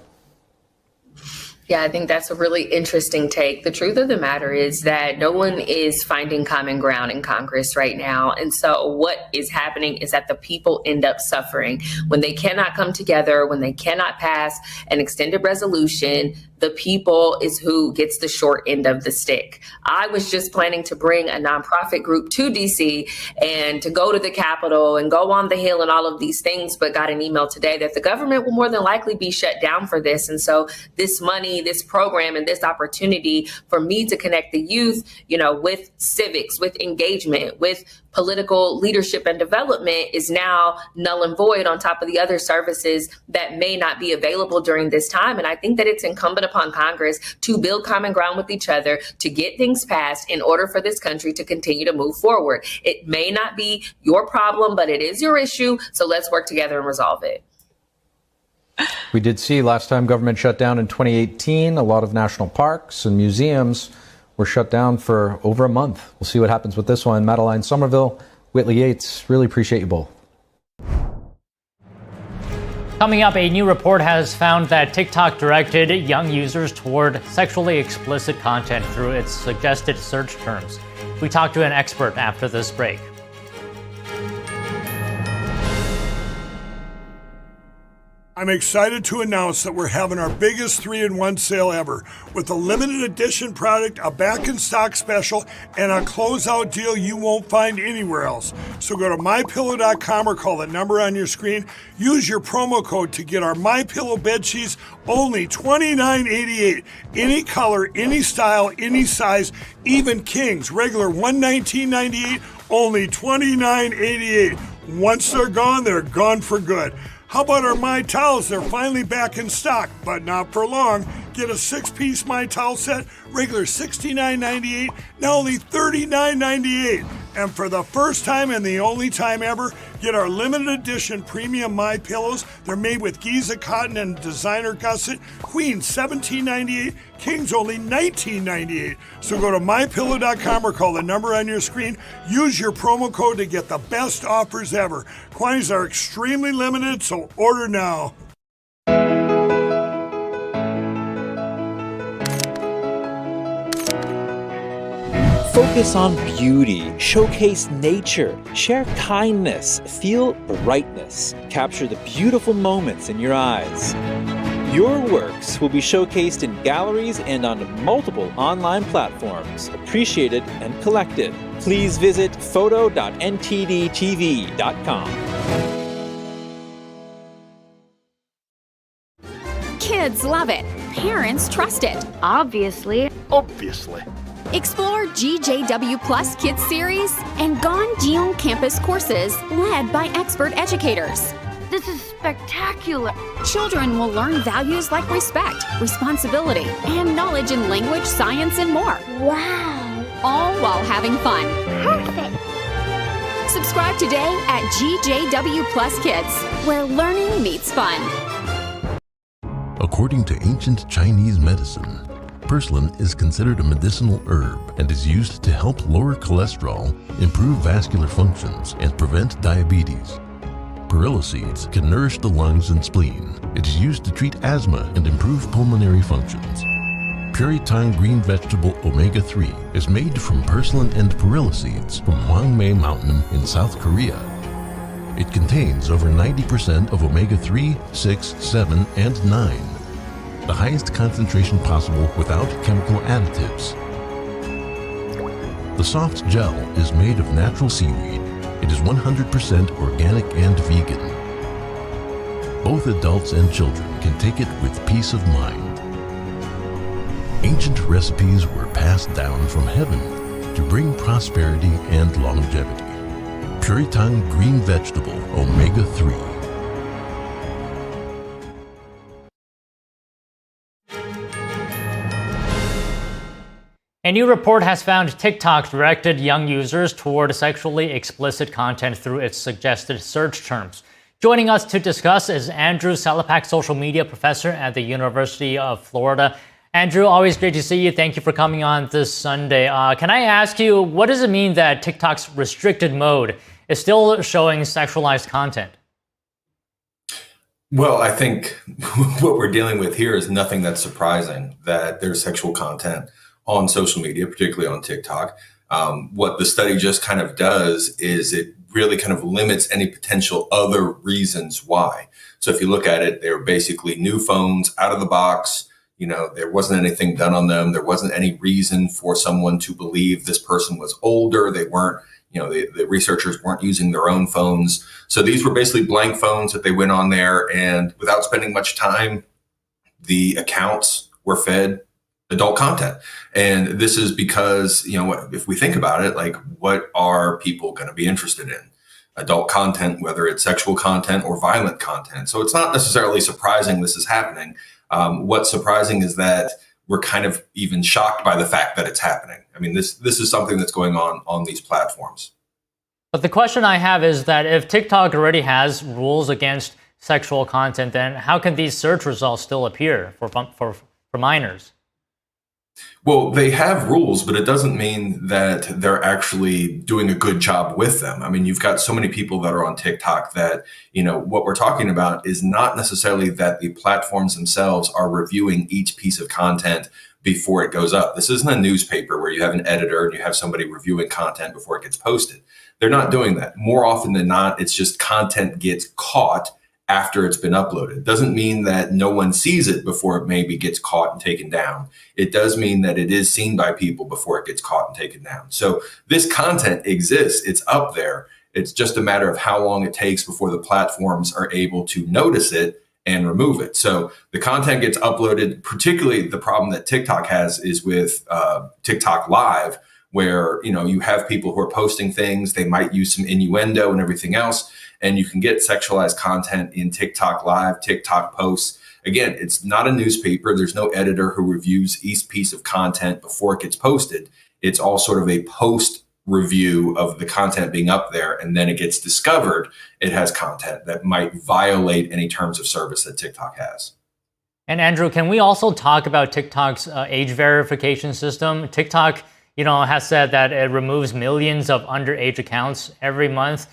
Yeah, I think that's a really interesting take. The truth of the matter is that no one is finding common ground in Congress right now. And so what is happening is that the people end up suffering. When they cannot come together, when they cannot pass an extended resolution, the people is who gets the short end of the stick. I was just planning to bring a nonprofit group to DC and to go to the Capitol and go on the Hill and all of these things, but got an email today that the government will more than likely be shut down for this. And so this money, this program, and this opportunity for me to connect the youth, with civics, with engagement, with political leadership and development is now null and void on top of the other services that may not be available during this time. And I think that it's incumbent upon Congress to build common ground with each other, to get things passed in order for this country to continue to move forward. It may not be your problem, but it is your issue. So let's work together and resolve it. We did see last time government shut down in 2018, a lot of national parks and museums were shut down for over a month. We'll see what happens with this one. Madeline Somerville, Whitley Yates, really appreciate you both. Coming up, a new report has found that TikTok directed young users toward sexually explicit content through its suggested search terms. We talk to an expert after this break. I'm excited to announce that we're having our biggest 3-in-1 sale ever with a limited edition product, a back-in-stock special, and a closeout deal you won't find anywhere else. So go to MyPillow.com or call the number on your screen. Use your promo code to get our MyPillow bed sheets, only $29.88. Any color, any style, any size, even kings. Regular $119.98, only $29.88. Once they're gone for good. How about our My Towels? They're finally back in stock, but not for long. Get a 6-piece My Towel set, regular $69.98, now only $39.98. And for the first time and the only time ever, get our limited edition premium My Pillows. They're made with Giza cotton and designer gusset. Queen $17.98, Kings only $19.98. So go to MyPillow.com or call the number on your screen. Use your promo code to get the best offers ever. Quantities are extremely limited, so order now. Focus on beauty, showcase nature, share kindness, feel brightness, capture the beautiful moments in your eyes. Your works will be showcased in galleries and on multiple online platforms, appreciated and collected. Please visit photo.ntdtv.com. Kids love it. Parents trust it. Obviously. Explore GJW Plus Kids Series and Gone Gion Campus courses led by expert educators. This is spectacular. Children will learn values like respect, responsibility, and knowledge in language, science, and more. Wow. All while having fun. Perfect. Subscribe today at GJW Plus Kids, where learning meets fun. According to ancient Chinese medicine, purslane is considered a medicinal herb and is used to help lower cholesterol, improve vascular functions, and prevent diabetes. Perilla seeds can nourish the lungs and spleen. It is used to treat asthma and improve pulmonary functions. Puritan green vegetable omega-3 is made from purslane and perilla seeds from Hwangmae Mountain in South Korea. It contains over 90% of omega-3, 6, 7, and 9, the highest concentration possible without chemical additives. The soft gel is made of natural seaweed. It is 100% organic and vegan. Both adults and children can take it with peace of mind. Ancient recipes were passed down from heaven to bring prosperity and longevity. Puritan green vegetable omega-3. A new report has found TikTok directed young users toward sexually explicit content through its suggested search terms. Joining us to discuss is Andrew Salapak, social media professor at the University of Florida. Andrew, always great to see you. Thank you for coming on this Sunday. Can I ask you, what does it mean that TikTok's restricted mode is still showing sexualized content? Well, I think what we're dealing with here is nothing that's surprising, that there's sexual content on social media, particularly on TikTok. What the study just kind of does is it really kind of limits any potential other reasons why. So if you look at it, they're basically new phones out of the box. You know, there wasn't anything done on them. There wasn't any reason for someone to believe this person was older. They weren't, you know, the researchers weren't using their own phones. So these were basically blank phones that they went on there, and without spending much time, the accounts were fed adult content. And this is because, you know, if we think about it, like, what are people going to be interested in? Adult content, whether it's sexual content or violent content. So it's not necessarily surprising this is happening. What's surprising is that we're kind of even shocked by the fact that it's happening. I mean, this is something that's going on these platforms. But the question I have is that if TikTok already has rules against sexual content, then how can these search results still appear for minors? Well, they have rules, but it doesn't mean that they're actually doing a good job with them. I mean, you've got so many people that are on TikTok that, you know, what we're talking about is not necessarily that the platforms themselves are reviewing each piece of content before it goes up. This isn't a newspaper where you have an editor and you have somebody reviewing content before it gets posted. They're not doing that. More often than not, it's just content gets caught after it's been uploaded. It doesn't mean that no one sees it before it maybe gets caught and taken down. It does mean that it is seen by people before it gets caught and taken down. So this content exists. It's up there. It's just a matter of how long it takes before the platforms are able to notice it and remove it. So the content gets uploaded. Particularly the problem that TikTok has is with TikTok Live, where, you know, you have people who are posting things. They might use some innuendo and everything else, and you can get sexualized content in TikTok Live, TikTok posts. Again, it's not a newspaper. There's no editor who reviews each piece of content before it gets posted. It's all sort of a post review of the content being up there, and then it gets discovered it has content that might violate any terms of service that TikTok has. And Andrew, can we also talk about TikTok's age verification system? TikTok, you know, has said that it removes millions of underage accounts every month.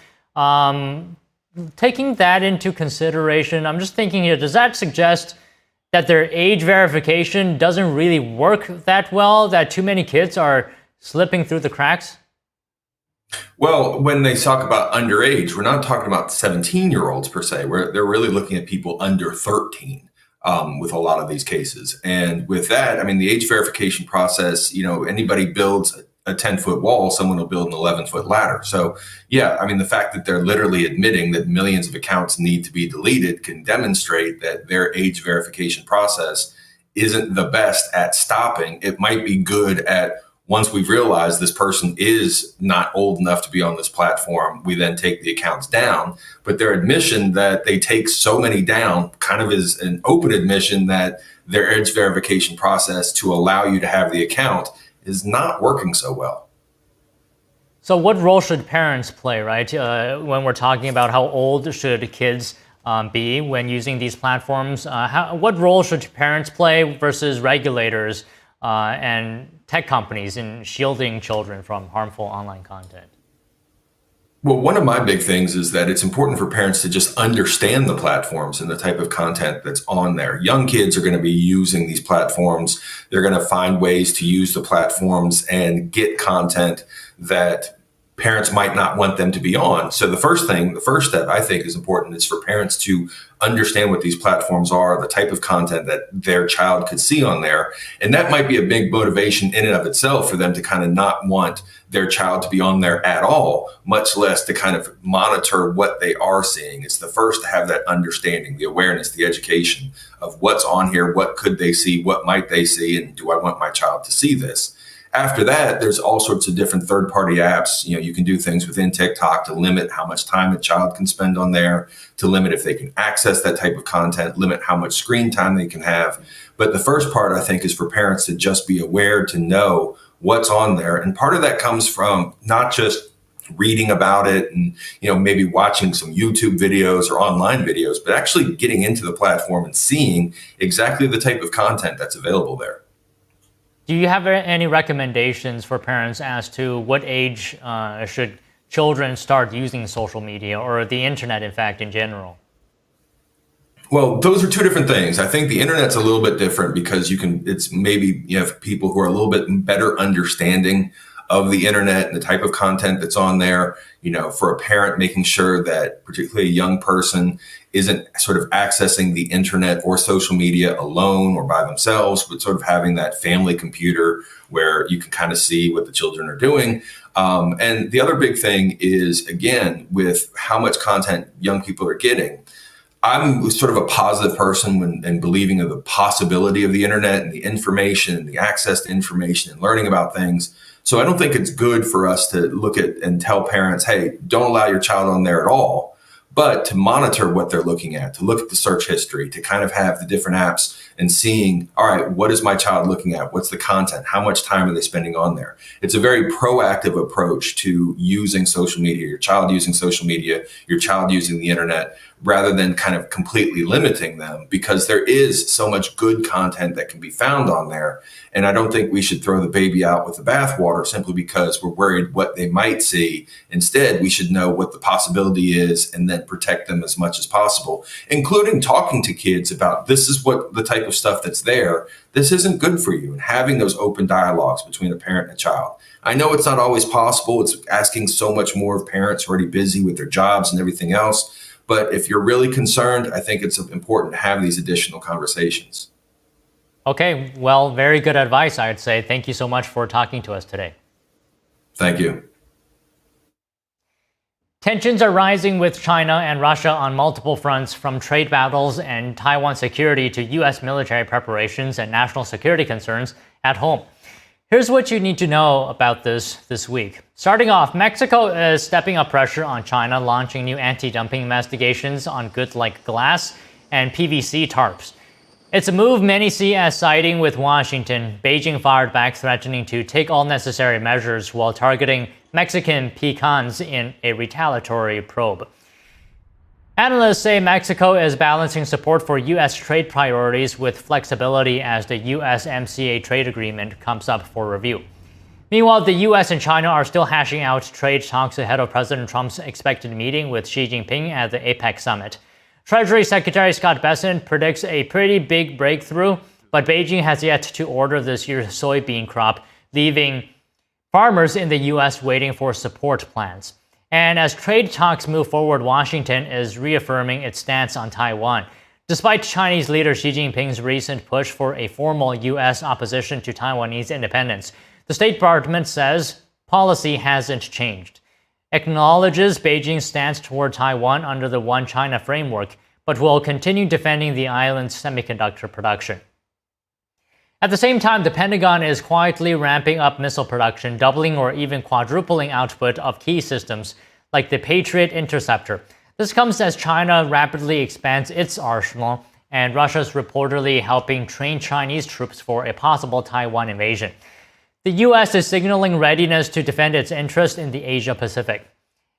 Taking that into consideration, I'm just thinking here, does that suggest that their age verification doesn't really work that well, that too many kids are slipping through the cracks? Well, when they talk about underage, we're not talking about 17-year-olds per se. They're really looking at people under 13 with a lot of these cases. And with that, I mean, the age verification process, you know, anybody builds a 10-foot wall, someone will build an 11-foot ladder. So, yeah, I mean, the fact that they're literally admitting that millions of accounts need to be deleted can demonstrate that their age verification process isn't the best at stopping. It might be good at Once we've realized this person is not old enough to be on this platform, we then take the accounts down. But their admission that they take so many down kind of is an open admission that their age verification process to allow you to have the account is not working so well. So what role should parents play, right? When we're talking about how old should kids be when using these platforms? What role should parents play versus regulators and tech companies in shielding children from harmful online content? Well, one of my big things is that it's important for parents to just understand the platforms and the type of content that's on there. Young kids are going to be using these platforms. They're going to find ways to use the platforms and get content that parents might not want them to be on. So the first step I think is important is for parents to understand what these platforms are, the type of content that their child could see on there. And that might be a big motivation in and of itself for them to kind of not want their child to be on there at all, much less to kind of monitor what they are seeing. It's the first to have that understanding, the awareness, the education of what's on here, what could they see, what might they see, and do I want my child to see this? After that, there's all sorts of different third-party apps. You can do things within TikTok to limit how much time a child can spend on there, to limit if they can access that type of content, limit how much screen time they can have. But the first part, I think, is for parents to just be aware, to know what's on there. And part of that comes from not just reading about it and, maybe watching some YouTube videos or online videos, but actually getting into the platform and seeing exactly the type of content that's available there. Do you have any recommendations for parents as to what age should children start using social media or the internet, in fact, in general? Well, those are two different things. I think the internet's a little bit different because you have people who are a little bit better understanding of the internet and the type of content that's on there. For a parent, making sure that particularly a young person isn't sort of accessing the internet or social media alone or by themselves, but sort of having that family computer where you can kind of see what the children are doing. And the other big thing is, again, with how much content young people are getting. I'm sort of a positive person and believing of the possibility of the internet and the information and the access to information and learning about things. So I don't think it's good for us to look at and tell parents, hey, don't allow your child on there at all, but to monitor what they're looking at, to look at the search history, to kind of have the different apps and seeing, all right, what is my child looking at? What's the content? How much time are they spending on there? It's a very proactive approach to using social media, your child using social media, your child using the internet, rather than kind of completely limiting them, because there is so much good content that can be found on there. And I don't think we should throw the baby out with the bathwater simply because we're worried what they might see. Instead, we should know what the possibility is and then protect them as much as possible, including talking to kids about this is what the type of stuff that's there. This isn't good for you, and having those open dialogues between a parent and a child. I know it's not always possible. It's asking so much more of parents who are already busy with their jobs and everything else. But if you're really concerned, I think it's important to have these additional conversations. Okay, well, very good advice, I'd say. Thank you so much for talking to us today. Thank you. Tensions are rising with China and Russia on multiple fronts, from trade battles and Taiwan security to U.S. military preparations and national security concerns at home. Here's what you need to know about this week. Starting off, Mexico is stepping up pressure on China, launching new anti-dumping investigations on goods like glass and PVC tarps. It's a move many see as siding with Washington. Beijing fired back, threatening to take all necessary measures while targeting Mexican pecans in a retaliatory probe. Analysts say Mexico is balancing support for U.S. trade priorities with flexibility as the USMCA trade agreement comes up for review. Meanwhile, the U.S. and China are still hashing out trade talks ahead of President Trump's expected meeting with Xi Jinping at the APEC summit. Treasury Secretary Scott Bessent predicts a pretty big breakthrough, but Beijing has yet to order this year's soybean crop, leaving farmers in the U.S. waiting for support plans. And as trade talks move forward, Washington is reaffirming its stance on Taiwan. Despite Chinese leader Xi Jinping's recent push for a formal U.S. opposition to Taiwanese independence, the State Department says policy hasn't changed. Acknowledges Beijing's stance toward Taiwan under the One China framework, but will continue defending the island's semiconductor production. At the same time, the Pentagon is quietly ramping up missile production, doubling or even quadrupling output of key systems like the Patriot interceptor. This comes as China rapidly expands its arsenal, and Russia's reportedly helping train Chinese troops for a possible Taiwan invasion. The U.S. is signaling readiness to defend its interest in the Asia-Pacific.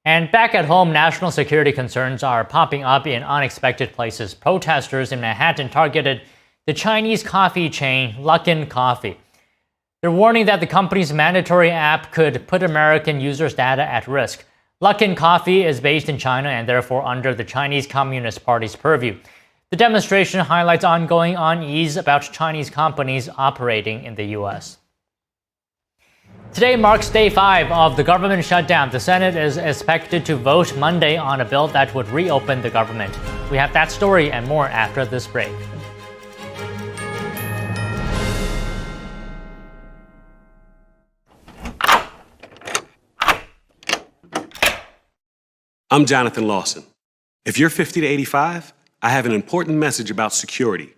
And back at home, national security concerns are popping up in unexpected places. Protesters in Manhattan targeted the Chinese coffee chain Luckin Coffee. They're warning that the company's mandatory app could put American users' data at risk. Luckin Coffee is based in China and therefore under the Chinese Communist Party's purview. The demonstration highlights ongoing unease about Chinese companies operating in the U.S. Today marks day 5 of the government shutdown. The Senate is expected to vote Monday on a bill that would reopen the government. We have that story and more after this break. I'm Jonathan Lawson. If you're 50 to 85, I have an important message about security.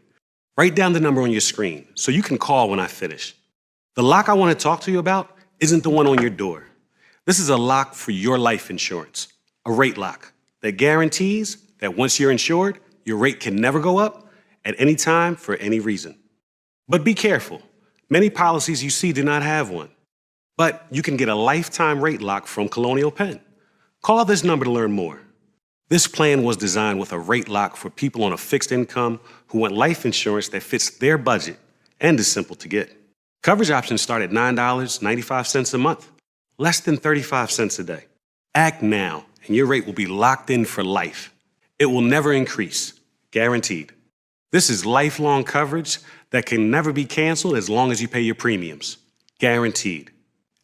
Write down the number on your screen so you can call when I finish. The lock I want to talk to you about isn't the one on your door. This is a lock for your life insurance, a rate lock that guarantees that once you're insured, your rate can never go up at any time for any reason. But be careful. Many policies you see do not have one. But you can get a lifetime rate lock from Colonial Penn. Call this number to learn more. This plan was designed with a rate lock for people on a fixed income who want life insurance that fits their budget and is simple to get. Coverage options start at $9.95 a month, less than 35 cents a day. Act now, and your rate will be locked in for life. It will never increase, guaranteed. This is lifelong coverage that can never be canceled as long as you pay your premiums, guaranteed.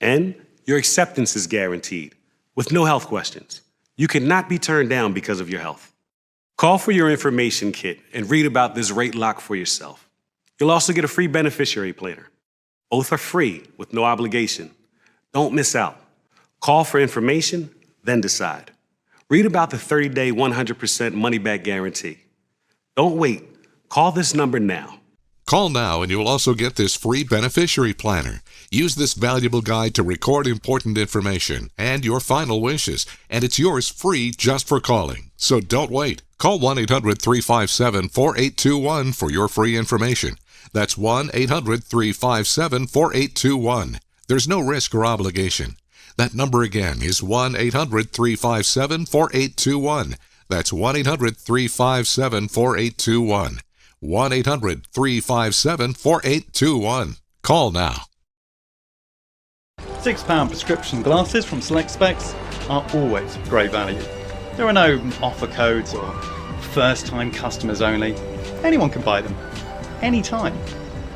And your acceptance is guaranteed, with no health questions. You cannot be turned down because of your health. Call for your information kit and read about this rate lock for yourself. You'll also get a free beneficiary planner. Both are free with no obligation. Don't miss out. Call for information, then decide. Read about the 30-day 100% money-back guarantee. Don't wait. Call this number now. Call now and you will also get this free beneficiary planner. Use this valuable guide to record important information and your final wishes, and it's yours free just for calling. So don't wait. Call 1-800-357-4821 for your free information. That's 1-800-357-4821. There's no risk or obligation. That number again is 1-800-357-4821. That's 1-800-357-4821. 1-800-357-4821. Call now. £6 prescription glasses from Select Specs are always great value. There are no offer codes or first-time customers only. Anyone can buy them, anytime.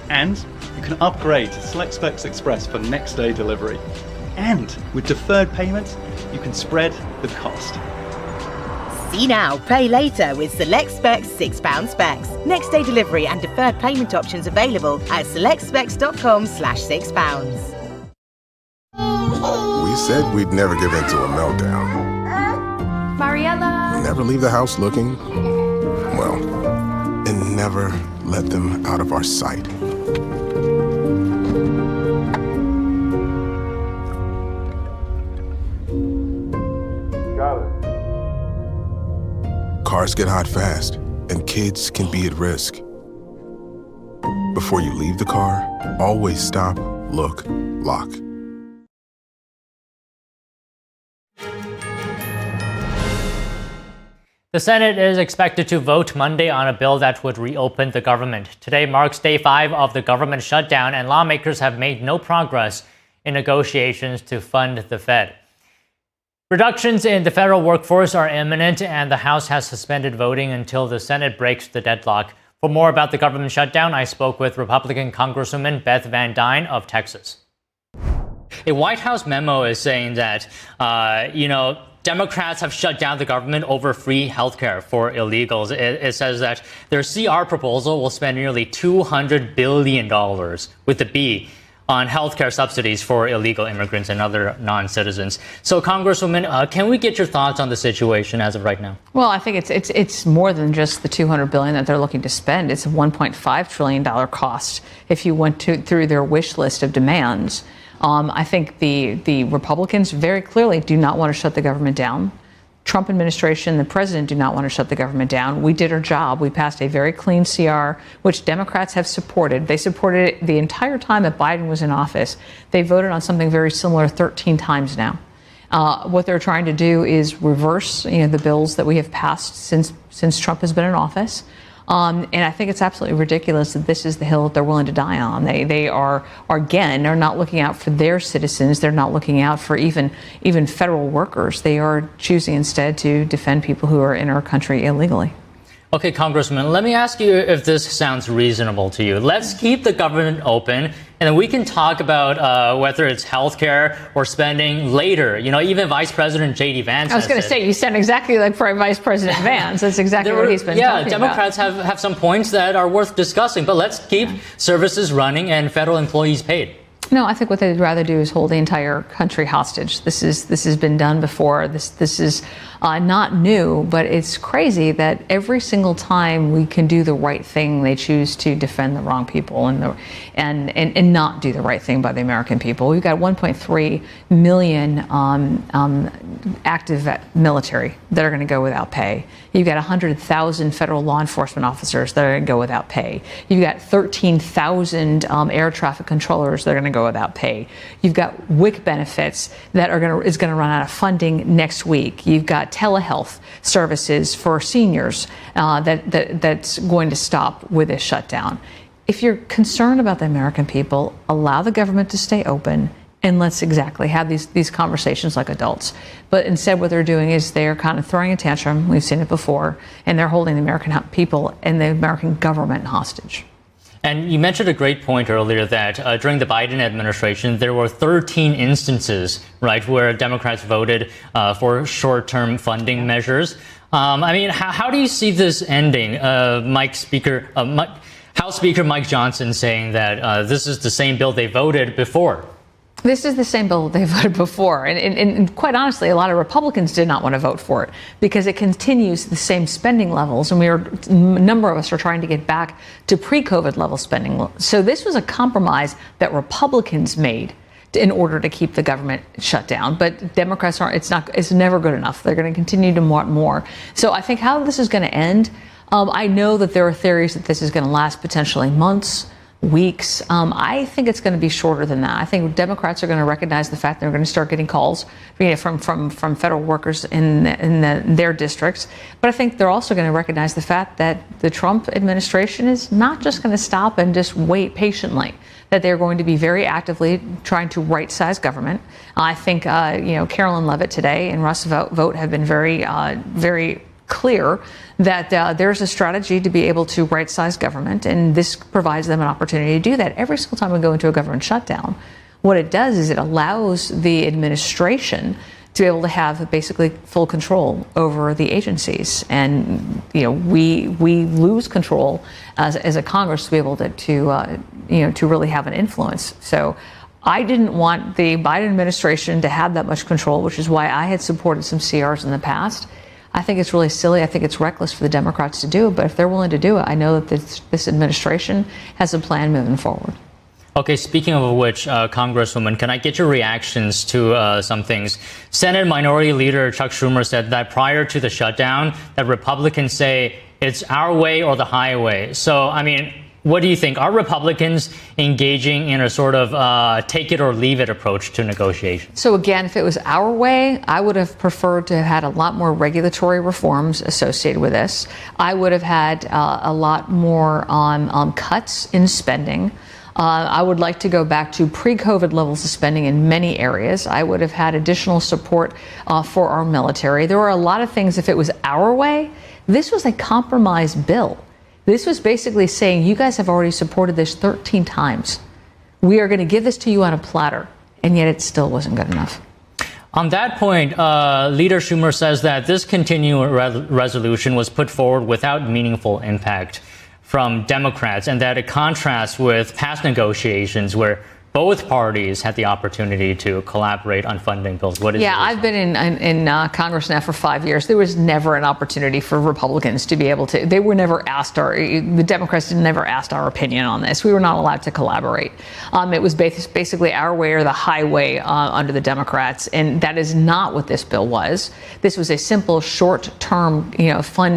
And you can upgrade to Select Specs Express for next day delivery. And with deferred payment, you can spread the cost. See now, pay later with Select Specs £6 specs. Next day delivery and deferred payment options available at selectspecs.com/£6. We said we'd never give in to a meltdown. Mariella! Never leave the house looking, well, and never let them out of our sight. Cars get hot fast, and kids can be at risk. Before you leave the car, always stop, look, lock. The Senate is expected to vote Monday on a bill that would reopen the government. Today marks day 5 of the government shutdown, and lawmakers have made no progress in negotiations to fund the Fed. Reductions in the federal workforce are imminent, and the House has suspended voting until the Senate breaks the deadlock. For more about the government shutdown, I spoke with Republican Congresswoman Beth Van Dyne of Texas. A White House memo is saying that, Democrats have shut down the government over free healthcare for illegals. It says that their CR proposal will spend nearly $200 billion with the B on healthcare subsidies for illegal immigrants and other non-citizens. So, Congresswoman, can we get your thoughts on the situation as of right now? Well, I think it's more than just the $200 billion that they're looking to spend. It's a $1.5 trillion cost if you went through their wish list of demands. I think the Republicans very clearly do not want to shut the government down. Trump administration, the president do not want to shut the government down. We did our job. We passed a very clean CR, which Democrats have supported. They supported it the entire time that Biden was in office. They voted on something very similar 13 times now. What they're trying to do is reverse, the bills that we have passed since Trump has been in office. And I think it's absolutely ridiculous that this is the hill that they're willing to die on. They are not looking out for their citizens. They're not looking out for even federal workers. They are choosing instead to defend people who are in our country illegally. Okay, Congressman, let me ask you if this sounds reasonable to you. Let's keep the government open, and then we can talk about whether it's healthcare or spending later. Even Vice President J.D. Vance. I was going to say, you sound exactly like Vice President Vance. That's exactly what he's been talking Democrats about. have some points that are worth discussing, but let's keep services running and federal employees paid. No, I think what they'd rather do is hold the entire country hostage. This has been done before. This is not new, but it's crazy that every single time we can do the right thing, they choose to defend the wrong people and not do the right thing by the American people. We've got 1.3 million active military that are going to go without pay. You've got 100,000 federal law enforcement officers that are going to go without pay. You've got 13,000 air traffic controllers that are going to go without pay. You've got WIC benefits that is going to run out of funding next week. You've got telehealth services for seniors that's going to stop with this shutdown. If you're concerned about the American people, allow the government to stay open and let's have these conversations like adults. But instead what they're doing is they're kind of throwing a tantrum. We've seen it before, and they're holding the American people and the American government hostage. And you mentioned a great point earlier that during the Biden administration, there were 13 instances, right, where Democrats voted for short-term funding measures. How do you see this ending? House Speaker Mike Johnson saying that this is the same bill they voted before. This is the same bill they voted before. And quite honestly, a lot of Republicans did not want to vote for it because it continues the same spending levels. And a number of us are trying to get back to pre-COVID level spending. So this was a compromise that Republicans made in order to keep the government shut down. But Democrats it's never good enough. They're going to continue to want more. So I think how this is going to end, I know that there are theories that this is going to last potentially months, weeks. I think it's going to be shorter than that. I think Democrats are going to recognize the fact they're going to start getting calls from federal workers in their districts. But I think they're also going to recognize the fact that the Trump administration is not just going to stop and just wait patiently, that they're going to be very actively trying to right-size government. I think, Carolyn Leavitt today and Russ Vought have been very clear that there's a strategy to be able to right-size government, and this provides them an opportunity to do that. Every single time we go into a government shutdown, what it does is it allows the administration to be able to have basically full control over the agencies, and we lose control as a Congress to be able to really have an influence. So I didn't want the Biden administration to have that much control, which is why I had supported some CRs in the past. I think it's really silly. I think it's reckless for the Democrats to do it. But if they're willing to do it, I know that this administration has a plan moving forward. Okay, speaking of which, Congresswoman, can I get your reactions to some things? Senate Minority Leader Chuck Schumer said that prior to the shutdown, that Republicans say it's our way or the highway. So, what do you think? Are Republicans engaging in a sort of take it or leave it approach to negotiations? So again, if it was our way, I would have preferred to have had a lot more regulatory reforms associated with this. I would have had a lot more cuts in spending. I would like to go back to pre-COVID levels of spending in many areas. I would have had additional support for our military. There were a lot of things, if it was our way. This was a compromise bill. This was basically saying, you guys have already supported this 13 times. We are going to give this to you on a platter. And yet it still wasn't good enough. On that point, Leader Schumer says that this continuing resolution was put forward without meaningful impact from Democrats, and that it contrasts with past negotiations where both parties had the opportunity to collaborate on funding bills. What is Yeah, I've been in Congress now for 5 years. There was never an opportunity for Republicans to be able to. They were never asked the Democrats never asked our opinion on this. We were not allowed to collaborate. It was basically our way or the highway under the Democrats, and that is not what this bill was. This was a simple, short-term,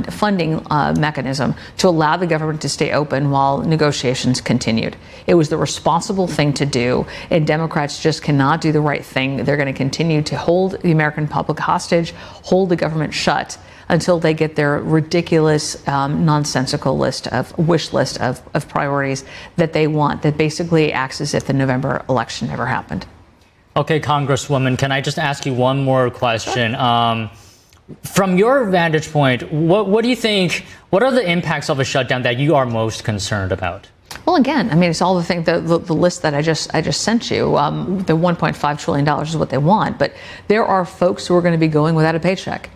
funding mechanism to allow the government to stay open while negotiations continued. It was the responsible thing to do. And Democrats just cannot do the right thing. They're going to continue to hold the American public hostage, hold the government shut until they get their ridiculous, nonsensical wish list of priorities that they want, that basically acts as if the November election never happened. Okay, Congresswoman, can I just ask you one more question? Sure. From your vantage point, what do you think, what are the impacts of a shutdown that you are most concerned about? Well, again, I mean, it's all the things, the list that I just sent you. The $1.5 trillion is what they want, but there are folks who are going to be going without a paycheck.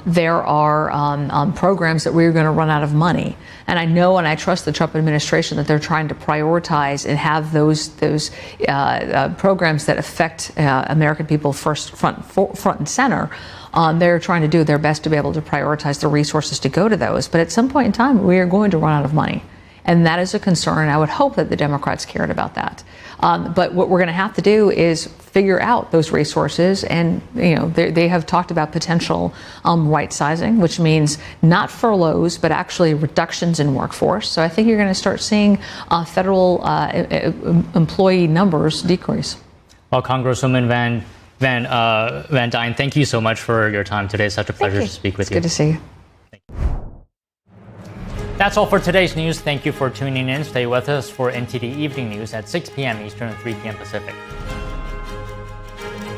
There are programs that we're going to run out of money. And I know and I trust the Trump administration that they're trying to prioritize and have those programs that affect American people front and center. They're trying to do their best to be able to prioritize the resources to go to those. But at some point in time, we are going to run out of money. And that is a concern. I would hope that the Democrats cared about that. But what we're going to have to do is figure out those resources. And, they have talked about potential right sizing, which means not furloughs, but actually reductions in workforce. So I think you're going to start seeing federal employee numbers decrease. Well, Congresswoman Van Dyne, thank you so much for your time today. It's such a pleasure to speak with you. It's good to see you. That's all for today's news. Thank you for tuning in. Stay with us for NTD Evening News at 6 p.m. Eastern and 3 p.m. Pacific.